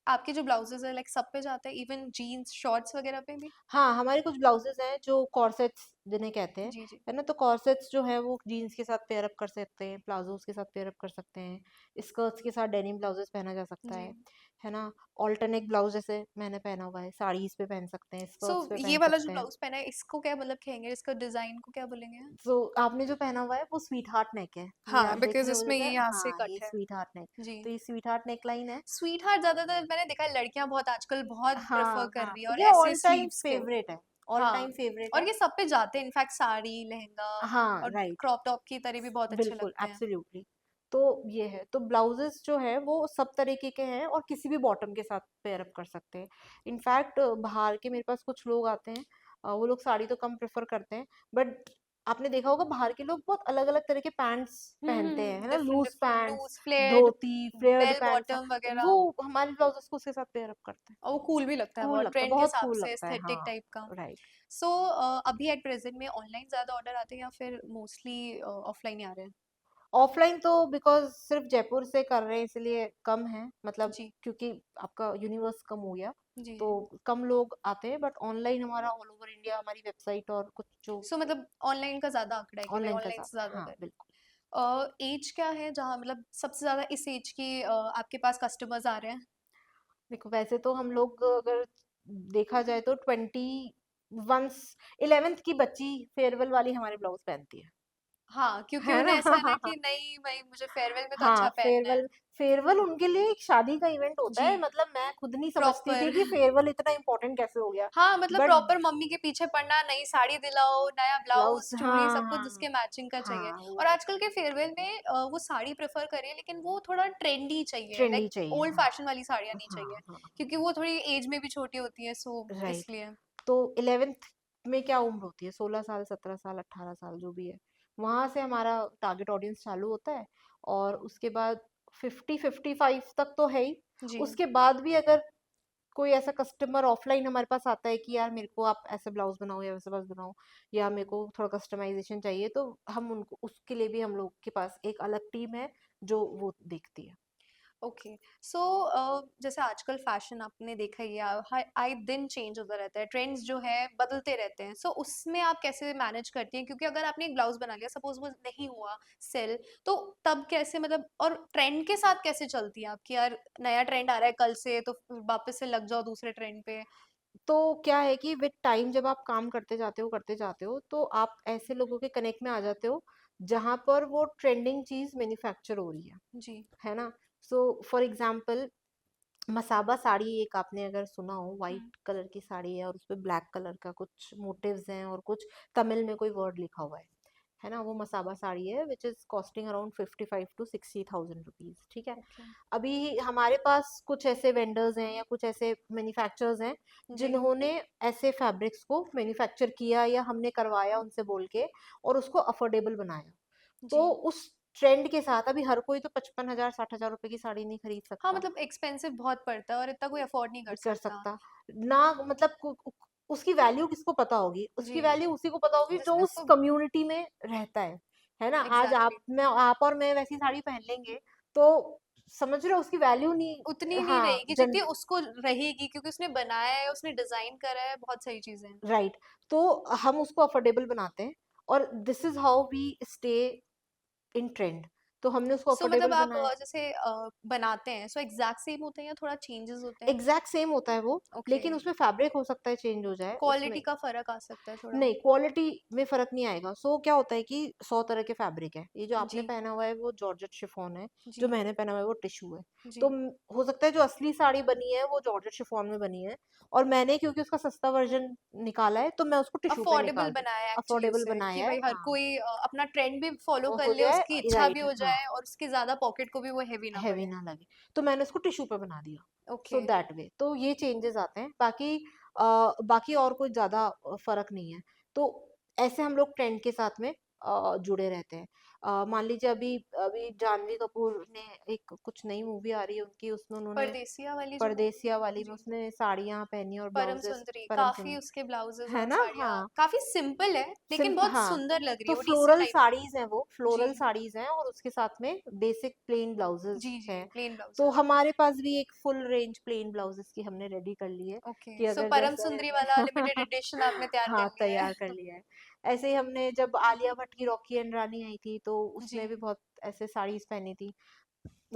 आपके जो ब्लाउजेस है लाइक सब पे जाते हैं, इवन जीन्स शॉर्ट्स वगैरह पे भी? हाँ, हमारे कुछ ब्लाउजेस हैं जो कॉर्सेट्स जिन्हें कहते हैं, जी, जी। है ना? तो कॉर्सेट्स जो है वो जीन्स के साथ पेयर अप कर सकते हैं, प्लाजोस के साथ पेयर अप कर सकते हैं, स्कर्ट्स के साथ डेनिम ब्लाउजेस पहना जा सकता जी। है ना? ऑल्टरनेट ब्लाउज जैसे मैंने पहना हुआ है, साड़ीज पे पहन सकते हैं, सो स्कर्ट्स पे ये पहन वाला जो सकते हैं। ब्लाउज पहना है इसको क्या मतलब कहेंगे, इसका डिजाइन को क्या बोलेंगे? तो आपने जो पहना हुआ है वो स्वीट हार्ट नेक है, ये हाँ, आप देख बिकॉज रहे हो इसमें जैसे, ये यहाँ से हाँ, कट ये है। स्वीट हार्ट नेक। जी। तो ये स्वीट हार्ट नेक लाइन है। स्वीट हार्ट ज्यादातर मैंने देखा है लड़कियां बहुत आजकल बहुत प्रेफर हाँ, कर हाँ, रही है, और ये ऐसे ऑल टाइम स्लीव्स के। फेवरेट है, ऑल हाँ, टाइम फेवरेट और है। ये सब पे जाते हैं, इनफैक्ट साड़ी, लहंगा हाँ, और राइट। क्रॉप टॉप की तरह भी बहुत अच्छे बिल्कुल, लगते हैं। एब्सोल्युटली। तो ये है, तो ब्लाउजेस जो है वो सब तरीके के हैं और किसी भी बॉटम के साथ पेयर अप कर सकते हैं। इनफैक्ट बाहर के मेरे पास कुछ लोग आते हैं, वो लोग साड़ी तो कम प्रेफर करते हैं, बट आपने देखा होगा बाहर के लोग बहुत अलग अलग तरह के पैंट्स पहनते हैं, है ना? Different loose different, pants, loose flared, dhoti, flared bell pants, bottom वो वगैरह। हमारे ब्लाउजेस को उसके साथ पेयर अप करते हैं। और वो कूल भी लगता है कूल बहुत, लगता है, ट्रेंड के बहुत हिसाब कूल से, लगता है, एस्थेटिक हाँ, टाइप का। राइट। सो अभी एट प्रेजेंट में ऑनलाइन ज्यादा ऑर्डर आते हैं या फिर मोस्टली ऑफलाइन ही आ रहे हैं? ऑफलाइन तो बिकॉज सिर्फ जयपुर से कर रहे हैं इसलिए कम है, मतलब जी, क्योंकि आपका यूनिवर्स कम हो गया, जी, तो जी। कम लोग आते हैं। बट ऑनलाइन हमारा ऑल ओवर इंडिया, हमारी वेबसाइट और कुछ जो सो मतलब ऑनलाइन का ज्यादा आंकड़ा है कि भाई ऑनलाइन का ऑनलाइन से ज्यादा है, ज्यादा हाँ, कर रहे बिल्कुल। हैं। एज क्या है जहाँ मतलब सबसे ज्यादा इस एज की आपके पास कस्टमर्स आ रहे हैं? देखो वैसे तो हम लोग अगर देखा जाए तो 21 11th की बच्ची फेयरवेल वाली हमारे ब्लाउज पहनती हाँ, क्योंकि है उन्हें ना? ऐसा है ना कि नहीं भाई मुझे फेयरवेल में तो अच्छा हाँ, पहनना है। फेयरवेल, फेयरवेल उनके लिए एक शादी का इवेंट होता जी। है, मतलब मैं खुद नहीं समझती थी प्रॉपर। कि फेयरवेल इतना इम्पोर्टेंट कैसे हो गया। हाँ, मतलब बट प्रॉपर मम्मी के पीछे पड़ना, नई साड़ी दिलाओ, नया ब्लाउज, ब्लाउज, चूड़ी, हाँ, सब कुछ हाँ, जिसके मैचिंग का चाहिए। हाँ, वो और आजकल के फेयरवेल में वो साड़ी प्रेफर करिए, लेकिन वो थोड़ा ट्रेंडी चाहिए, ट्रेंडी लाइक चाहिए, ओल्ड हाँ, फैशन वाली साड़ियाँ नहीं हाँ, चाहिए, हाँ, क्योंकि वो थोड़ी एज में भी छोटी होती है, सो राइट। इसलिए। तो 11th में क्या उम्र होती है, 16 साल, 17 साल, 18 साल, जो भी है, वहां से हमारा टारगेट ऑडियंस चालू होता है। और उसके बाद 50 55 तक तो है ही। जी। उसके बाद भी अगर कोई ऐसा कस्टमर ऑफलाइन हमारे पास आता है कि यार मेरे को आप ऐसे ब्लाउज बनाओ या वैसे ब्लाउज बनाओ, या मेरे को थोड़ा कस्टमाइजेशन चाहिए, तो हम उनको उसके लिए भी हम लोग के पास एक अलग टीम है जो वो देखती है। ओके। सो जैसे आजकल फैशन आपने देखा ही है, आए दिन चेंज होता रहता है, ट्रेंड्स जो है बदलते रहते हैं, सो उसमें आप कैसे मैनेज करती हैं, क्योंकि अगर आपने एक ब्लाउज बना लिया, सपोज वो नहीं हुआ सेल, तो तब कैसे, मतलब और ट्रेंड के साथ कैसे चलती हैं आप कि यार नया ट्रेंड आ रहा है कल से तो वापस से लग जाओ दूसरे ट्रेंड पे? तो क्या है कि विद टाइम जब आप काम करते जाते हो तो आप ऐसे लोगों के कनेक्ट में आ जाते हो जहां पर वो ट्रेंडिंग चीज मैन्युफैक्चर हो रही जी। है ना? So for example Masaba sari एक आपने अगर सुना हो, वाइट हम्म, कलर की साड़ी है और उस पे ब्लैक कलर का कुछ मोटिव्स हैं और कुछ तमिल में कोई वर्ड लिखा हुआ है ना, वो मसाबा साड़ी है which is costing around 55 to 60,000 rupees, ठीक है। ओके। अभी हमारे पास कुछ ऐसे वेंडर्स हैं या कुछ ऐसे मैन्युफैक्चरर्स हैं जी जिन्होंने ऐसे फैब्रिक्स को मैन्युफैक्चर किया या हमने करवाया उनसे बोल के और उसको अफोर्डेबल बनाया। जी। तो उस ट्रेंड के साथ अभी हर कोई तो 55,000 60,000 रुपए की साड़ी नहीं खरीद हाँ, सकता, मतलब एक्सपेंसिव बहुत पड़ता है और इतना कोई अफोर्ड नहीं कर कर सकता। सकता ना, मतलब उसकी वैल्यू किसको पता होगी, जी, उसकी वैल्यू उसी को पता होगी जो जिसने उस उसको कम्युनिटी में रहता है ना। आज एग्जैक्टली आप और मैं वैसी साड़ी पहन लेंगे तो समझ रहे हो उसकी वैल्यू उतनी नहीं, नहीं हाँ रहेगी जन जितनी उसको रहेगी, क्योंकि उसने बनाया है, उसने डिजाइन करा है, बहुत सारी चीजें हैं। राइट। तो हम उसको अफोर्डेबल बनाते हैं और this is how we stay in trend, तो हमने उसको सो मतलब अफोर्डेबल आप बनाया। जैसे बनाते हैं, सो एग्जैक्ट सेम होते हैं या थोड़ा चेंजेस होते हैं? एग्जैक्ट सेम होता है वो, ओके। लेकिन उसमें फैब्रिक हो सकता है चेंज हो जाए क्वालिटी उसमें। का फर्क आ सकता है थोड़ा। नहीं, क्वालिटी में फ़र्क नहीं आएगा। क्या होता है कि 100 तरह के फैब्रिक हैं। ये जो आपने जी पहना हुआ है वो जॉर्जेट शिफॉन है, जो जी मैंने पहना हुआ है वो टिश्यू है। तो जी। हो सकता है जो असली साड़ी बनी है वो जॉर्जेट शिफॉन में बनी है और मैंने क्योंकि उसका सस्ता वर्ज़न निकाला है तो मैं उसको टिश्यू पे अफोर्डेबल निकाल रही बनाया है हूँ। एक्चुअली अफोर्डेबल उसे, कि बनाया है, भाई हर हाँ। कोई अपना ट्रेंड भी फॉलो वो कर हो ले, जाए, उसकी इच्छा भी राइट, हो हाँ, जाए और उसके ज्यादा पॉकेट को भी वो हैवी ना हेवी पड़े। ना लगे। तो मैंने उसको टिश्यू पे बना दिया। So okay. दैट वे तो ये चेंजेस आते हैं। बाकी और कोई ज़्यादा फ़र्क नहीं है। तो ऐसे हम लोग ट्रेंड के साथ में जुड़े रहते हैं। मान लीजिए अभी अभी जानवी कपूर ने एक कुछ नई मूवी आ रही है उनकी, उसमें उन्होंने परदेसिया वाली जो मूवी परदेसिया वाली में जी, उसने साड़ियाँ पहनी और परम ब्लाउजेस सुंदरी, परम काफी सुंदर, उसके ब्लाउजेस है और ना? साड़ियाँ हाँ। काफी सिंपल है, लेकिन बहुत हाँ, सुंदर लग रही तो है, वो डीसी फ्लोरल टाइप में। साड़ीज़ हैं वो, जी फ्लोरल साड़ीज़ हैं और उसके साथ में बेसिक प्लेन ब्लाउजेज़ जी जी, हैं। प्लेन तो ब्लाउजेस। हमारे पास भी एक फुल रेंज प्लेन ब्लाउजेज़ की हमने रेडी कर ली है ओके, कि सो अगर परम जैसा सुंदरी वाला लिमिटेड एडिशन आपने तैयार कर हाँ, लिया तैयार कर है। लिया है। ऐसे ही हमने जब आलिया भट्ट की रॉकी एंड रानी आई थी, तो जी। उसने भी बहुत ऐसे साड़ीज़ पहनी थी।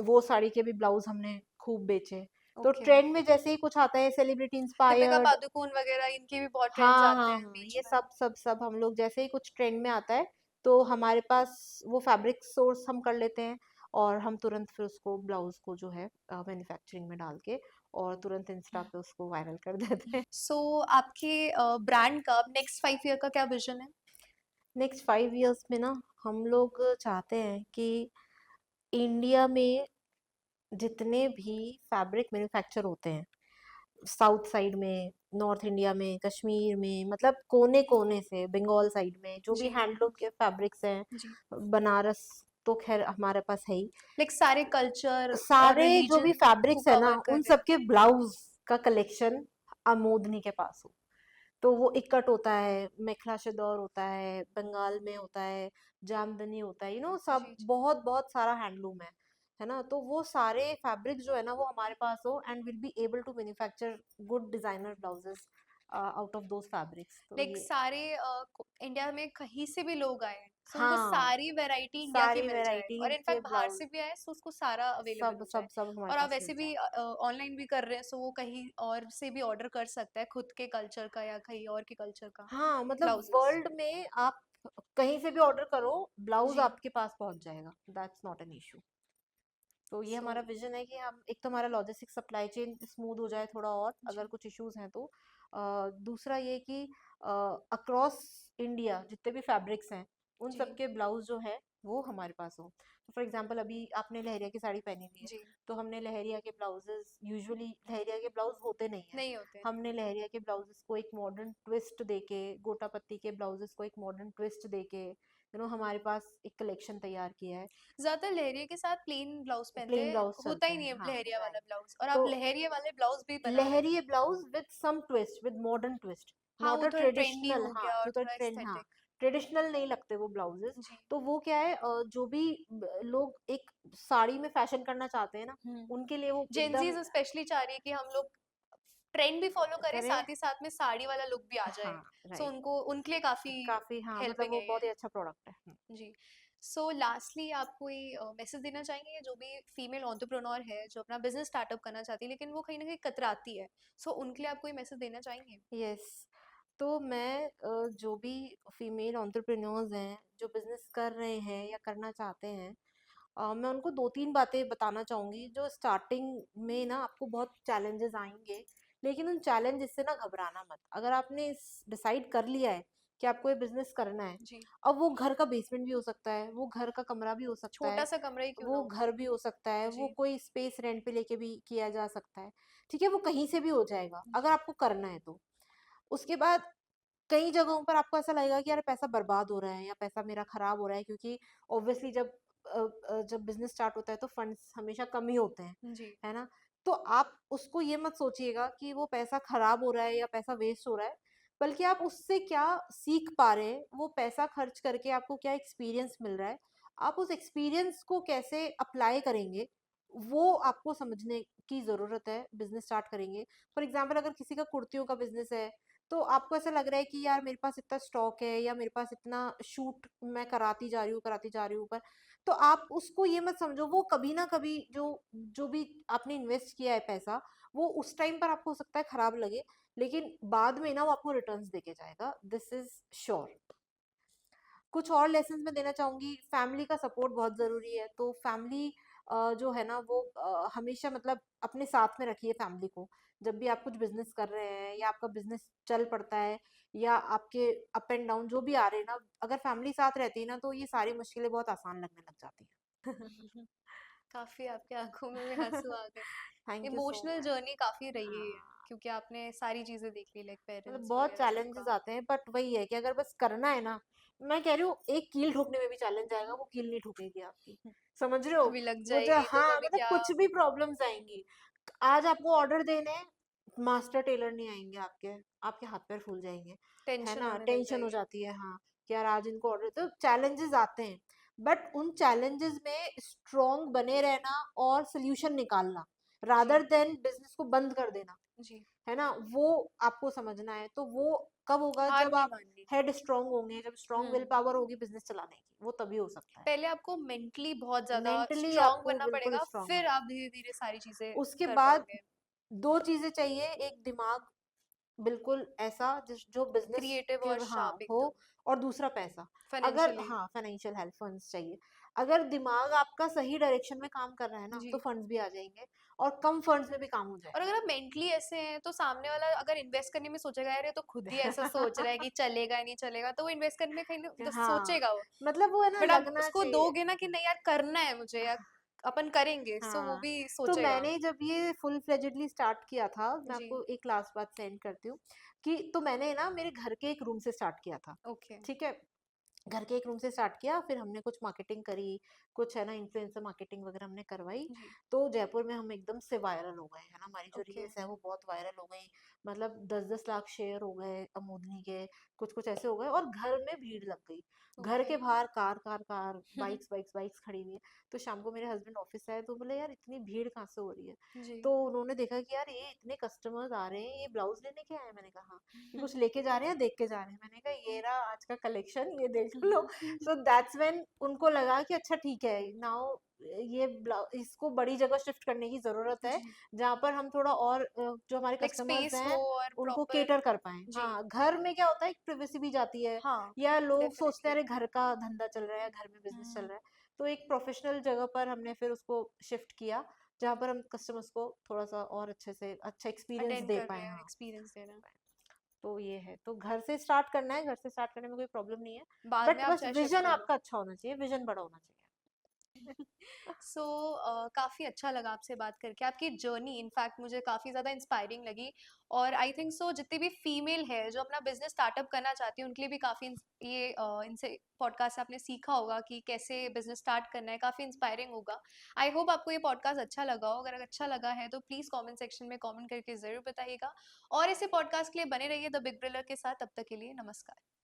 वो साड़ी के भी ब्लाउज़ हमने खूब बेचे। तो ओके। ट्रेंड में जैसे ही कुछ आता है सेलिब्रिटी दीपिका इंस्पायर्ड, पादुकोण वगैरह इनके भी बहुत ट्रेंड्स हाँ, आते हाँ, हैं हाँ, बीच ये में। सब हम लोग जैसे ही कुछ ट्रेंड में आता है, तो हमारे पास वो फैब्रिक सोर्स हम कर लेते हैं और हम तुरंत फिर उसको ब्लाउज़ को जो है मैन्युफैक्चरिंग में डाल के और तुरंत इंस्टा पे उसको वायरल कर देते हैं। सो आपके ब्रांड का नेक्स्ट 5 ईयर का क्या विजन है? नेक्स्ट 5 इयर्स में ना हम लोग चाहते हैं कि इंडिया में जितने भी फैब्रिक मैन्युफैक्चर होते हैं, साउथ साइड में, नॉर्थ इंडिया में, कश्मीर में, मतलब कोने-कोने से, बंगाल साइड में जो भी जी हैंडलूम के फैब्रिक्स हैं, जी। बनारस तो ख़ैर हमारे पास है ही। लाइक सारे कल्चर और सारे जो भी रिलीजन को फैब्रिक्स है ना, कवर कर उन रहे सब हैं। के ब्लाउज़ का कलेक्शन अमोदनी के पास हो। तो वो इक्कट होता है, मेखला चादर होता है, बंगाल में होता है, जामदनी होता है, सब जी जी। बहुत-बहुत सारा हैंडलूम है ना? तो वो सारे फैब्रिक जो है ना वो हमारे पास हो and will be able to manufacture good designer blouses out of those fabrics. तो लाइक ये, सारे इंडिया में कहीं से भी लोग आए सो उनको हाँ, सारी वैरायटी इंडिया की सारी मिल जाए, और वैराइटीज़ के इनफैक्ट बाहर ब्लाउज़ से भी आए सो उसको सारा अवेलेबल सब हो जाए। सब सब हमारे और आप पास वैसे मिल भी जाए। ऑनलाइन भी कर रहे हैं, सो वो कहीं और से भी ऑर्डर कर सकता है खुद के कल्चर का या कहीं और के कल्चर का हाँ, मतलब ब्लाउजेस। वर्ल्ड में आप कहीं से भी ऑर्डर करो, ब्लाउज़ जी। आपके पास पहुँच जाएगा। That's not an issue. तो ये सो हमारा विजन है कि हम एक तो हमारा लॉजिस्टिक सप्लाई चेन स्मूथ हो जाए थोड़ा और अगर जी कुछ इश्यूज हैं तो दूसरा ये कि अक्रॉस इंडिया जितने भी फैब्रिक्स हैं उन जी सब के ब्लाउज जो है वो हमारे पास हो। तो फॉर एग्जांपल अभी आपने लहरिया की साड़ी पहनी हुई है, जी। तो हमने लहरिया के ब्लाउजेस, यूजुअली लहरिया के ब्लाउज होते नहीं हैं, नहीं होते। हमने लहरिया के ब्लाउजेस को एक मॉडर्न ट्विस्ट देके, गोटा पत्ती के ब्लाउजेस को एक मॉडर्न ट्विस्ट देके हमारे पास एक कलेक्शन तैयार किया है। ज्यादातर लहरिया के साथ प्लेन ब्लाउज पहनते प्लेन हैं, ब्लाउज होता चलते ही नहीं हैं, है हाँ, लहरिया वाला राइट। ब्लाउज, और तो आप लहरिया वाले ब्लाउज भी बना रहे हैं। लहरिए blouse with some twist, with modern twist, हाँ, नॉट वो अ थोड़ा ट्रेंडी ट्रेडिशनल, हो हाँ, गया और जो तो थोड़ा ट्रेंड, हाँ, एस्थेटिक। ट्रेडिशनल नहीं लगते वो ब्लाउजेस। जी। तो वो क्या है, जो भी लोग एक साड़ी में फैशन करना चाहते हैं ना, उनके लिए वो एकदम जेंजीज स्पेशली चाह रही है कि हम लोग ट्रेंड भी फॉलो करें, करें, साथ ही साथ में साड़ी वाला लुक भी आ जाए। हाँ, सो राइट। उनको उनके लिए काफी काफी, हाँ, मतलब हेल्पिंग वो है ये। बहुत ही अच्छा प्रोडक्ट है। जी। सो लास्टली आप कोई मैसेज देना चाहेंगे जो भी फीमेल एंटरप्रेन्योर है जो अपना बिजनेस स्टार्टअप करना चाहती है लेकिन वो कहीं ना कहीं कतराती है, सो उनके लिए आप कोई मैसेज देना चाहेंगे? यस। तो मैं जो भी फीमेल एंटरप्रेन्योर्स हैं जो बिजनेस कर रहे हैं या करना चाहते हैं, मैं उनको 2-3 बातें बताना चाहूँगी जो स्टार्टिंग में ना आपको बहुत चैलेंजेस आएँगे, लेकिन उन चैलेंजेस से ना घबराना मत। अगर आपने डिसाइड कर लिया है कि आपको ये बिज़नेस करना है, जी, अब वो घर का बेसमेंट भी हो सकता है, वो घर का कमरा भी हो सकता है, छोटा-सा कमरा ही क्यों ना वो हो। घर भी हो सकता है, वो जी, कोई स्पेस रेंट पे लेके भी किया जा सकता है, ठीक है? वो कहीं से भी हो जाएगा, अगर जी, आपको करना है तो। उसके बाद कई जगहों पर आपको ऐसा लगेगा कि यार पैसा बर्बाद हो रहा है या पैसा मेरा खराब हो रहा है, क्योंकि ऑब्वियसली जब बिजनेस स्टार्ट होता है तो फंड्स हमेशा कम ही होते हैं, जी, है ना? तो आप उसको ये मत सोचिएगा कि वो पैसा खराब हो रहा है या पैसा वेस्ट हो रहा है, बल्कि आप उससे क्या सीख पा रहे हैं, वो पैसा खर्च करके आपको क्या एक्सपीरियंस मिल रहा है, आप उस एक्सपीरियंस को कैसे अप्लाई करेंगे, वो आपको समझने की ज़रूरत है बिजनेस स्टार्ट करेंगे। फॉर एग्जाम्पल अगर किसी का कुर्तियों का बिजनेस है, तो आपको ऐसा लग रहा है कि यार मेरे पास इतना स्टॉक है या मेरे पास इतना शूट मैं कराती जा रही हूँ पर, तो आप उसको ये मत समझो, वो कभी ना कभी जो जो भी आपने इन्वेस्ट किया है पैसा, वो उस टाइम पर आपको हो सकता है खराब लगे, लेकिन बाद में ना वो आपको रिटर्न्स देके जाएगा, दिस इज श्योर। कुछ और लेसन्स मैं देना चाहूँगी, फैमिली का सपोर्ट बहुत ज़रूरी है, तो फैमिली जो है ना वो हमेशा मतलब अपने साथ में रखिए फैमिली को। जब भी आप कुछ बिज़नेस कर रहे हैं या आपका बिज़नेस चल पड़ता है या आपके अप एंड डाउन जो भी आ रहे हैं ना, अगर फैमिली साथ रहती है ना, तो ये सारी मुश्किलें बहुत आसान लगने लग जाती हैं। काफ़ी आपकी आँखों में भी आँसू आ गए। Thank you so emotional much. Journey काफ़ी रही है ये, हाँ। क्योंकि आपने सारी चीज़ें देख ली लाइक मतलब पेरेंट्स बहुत वगैरह चैलेंजेस सबका। आते हैं, बट वही है कि अगर बस करना है ना, मैं कह रही हूँ एक कील ठोकने में भी चैलेंज आएगा, वो कील नहीं ठुकेगी आपकी, समझ रहे हो? कभी लग वो जो जाएगी तो हाँ कभी मतलब क्या। कुछ भी प्रॉब्लम्स आएंगी, आज आपको ऑर्डर देने हैं, मास्टर टेलर नहीं आएंगे आपके, आपके हाथ पैर फूल जाएंगे, है टेंशन ना? होने लग टेंशन हो जाएगी। जाती है, हाँ कि यार आज इनको ऑर्डर, तो चैलेंजेस आते हैं, बट उन चैलेंजेस में स्ट्रॉन्ग बने रहना और सोल्यूशन निकालना, जी, रादर देन बिजनेस को बंद कर देना, जी। है ना? वो आपको समझना है, तो वो कब होगा हार जब नहीं आप माननी। हेड स्ट्रांग होंगे, जब स्ट्रांग विल हुँ। पावर होगी बिजनेस चलाने की, वो तभी हो सकता है। पहले आपको मेंटली बहुत ज़्यादा मेंटली स्ट्रॉन्ग आपको बनना बिल्कुल पड़ेगा, स्ट्रांग फिर होना आप धीरे-धीरे सारी चीज़ें है। उसके कर बाद पाओगे। 2 चीजें चाहिए, एक दिमाग बिल्कुल ऐसा जिस जो बिजनेस क्रिएटिव के और हाँ शार्प हो, एकदम, और दूसरा पैसा। अगर फाइनेंशियली। हाँ फाइनेंशियल हेल्प फंड्स चाहिए। अगर दिमाग आपका सही डायरेक्शन में काम कर रहा है ना, तो जी। फंड्स भी आ जाएंगे और कम फंड्स में भी काम हो और जाएगा। अगर आप मेंटली ऐसे हैं, तो सामने वाला अगर इन्वेस्ट करने में सोचेगा, यार ये तो खुद ही ऐसा सोच रहा है कि चलेगा नहीं चलेगा, तो वो इन्वेस्ट करने में कहीं न मतलब हाँ सोचेगा वो। मतलब वो है ना, बट आप लगना उसको चाहिए। दोगे ना कि नहीं यार करना है मुझे या अपन करेंगे, सो वो हाँ, भी तो सोचेगा। मैंने जब ये फुल फ्लेजेडली स्टार्ट किया था, मैं जी, आपको एक लास्ट बात सेंड करती हूँ कि तो मैंने ना मेरे घर के एक रूम से स्टार्ट किया था, ओके। ठीक है? घर के एक रूम से स्टार्ट किया, फिर हमने कुछ मार्केटिंग करी, कुछ है ना इन्फ्लुएंसर मार्केटिंग वगैरह हमने करवाई, जी, तो जयपुर में हम एकदम से वायरल हो गए, है ना? हमारी जो ओके, रील्स है वो बहुत वायरल हो गई, मतलब 10-10 लाख शेयर हो गए अमूदनी के, कुछ-कुछ ऐसे हो गए और घर में भीड़ लग गई। घर ओके। के बाहर car, car, car, bikes, bikes, bikes खड़ी हुई है। तो शाम को मेरे हस्बैंड ऑफिस से आए तो बोले, "यार इतनी भीड़ कहाँ से हो रही है?" जी। तो उन्होंने देखा कि यार ये इतने कस्टमर्स आ रहे हैं, ये ब्लाउज़ लेने के आए हैं? मैंने कहा, "हाँ।" "ये कुछ लेके जा रहे हैं या देख के जा रहे हैं?" मैंने कहा, "ये रहा आज का कलेक्शन, ये देख लो।" सो दैट्स व्हेन उनको लगा कि अच्छा ठीक है, नाउ ये इसको बड़ी जगह शिफ्ट करने की ज़रूरत है, जी, जहाँ पर हम थोड़ा और जो हमारे लाइक कस्टमर्स स्पेस हो हैं, और उनको प्रॉपर। कैटर कर पाएँ। जी, हाँ, घर में क्या होता है, एक प्राइवेसी भी जाती है हाँ, या लोग सोचते हैं डेफिनिटली। अरे घर का धंधा चल रहा है, घर में बिज़नेस चल हुँ, रहा है। तो एक प्रोफेशनल जगह पर हमने फिर उसको शिफ्ट किया, जहाँ पर हम कस्टमर्स को थोड़ा-सा और अच्छे से अच्छा एक्सपीरियंस अटेंड दे कर रहे पाएँ। हैं, हाँ, एक्सपीरियंस दे रहे हैं। तो ये है, तो घर से स्टार्ट करना है, घर से स्टार्ट करने में कोई प्रॉब्लम नहीं है, बाद में बट आप बस चाहे शिफ्ट विज़न कर लो। आपका अच्छा होना चाहिए, विज़न बड़ा होना चाहिए। सो काफ़ी अच्छा लगा आपसे बात करके, आपकी जर्नी इनफैक्ट मुझे काफ़ी ज़्यादा इंस्पायरिंग लगी। और आई थिंक सो जितनी भी फीमेल है जो अपना बिजनेस स्टार्टअप करना चाहती है, उनके लिए भी काफ़ी ये इनसे पॉडकास्ट से आपने सीखा होगा कि कैसे बिजनेस स्टार्ट करना है, काफ़ी इंस्पायरिंग होगा। आई होप आपको ये पॉडकास्ट अच्छा लगा हो। अगर अच्छा लगा है तो प्लीज़ कमेंट सेक्शन में कमेंट करके ज़रूर बताइएगा, और ऐसे पॉडकास्ट के लिए बने रहिए द बिग ब्रिलर के साथ। तब तक के लिए नमस्कार।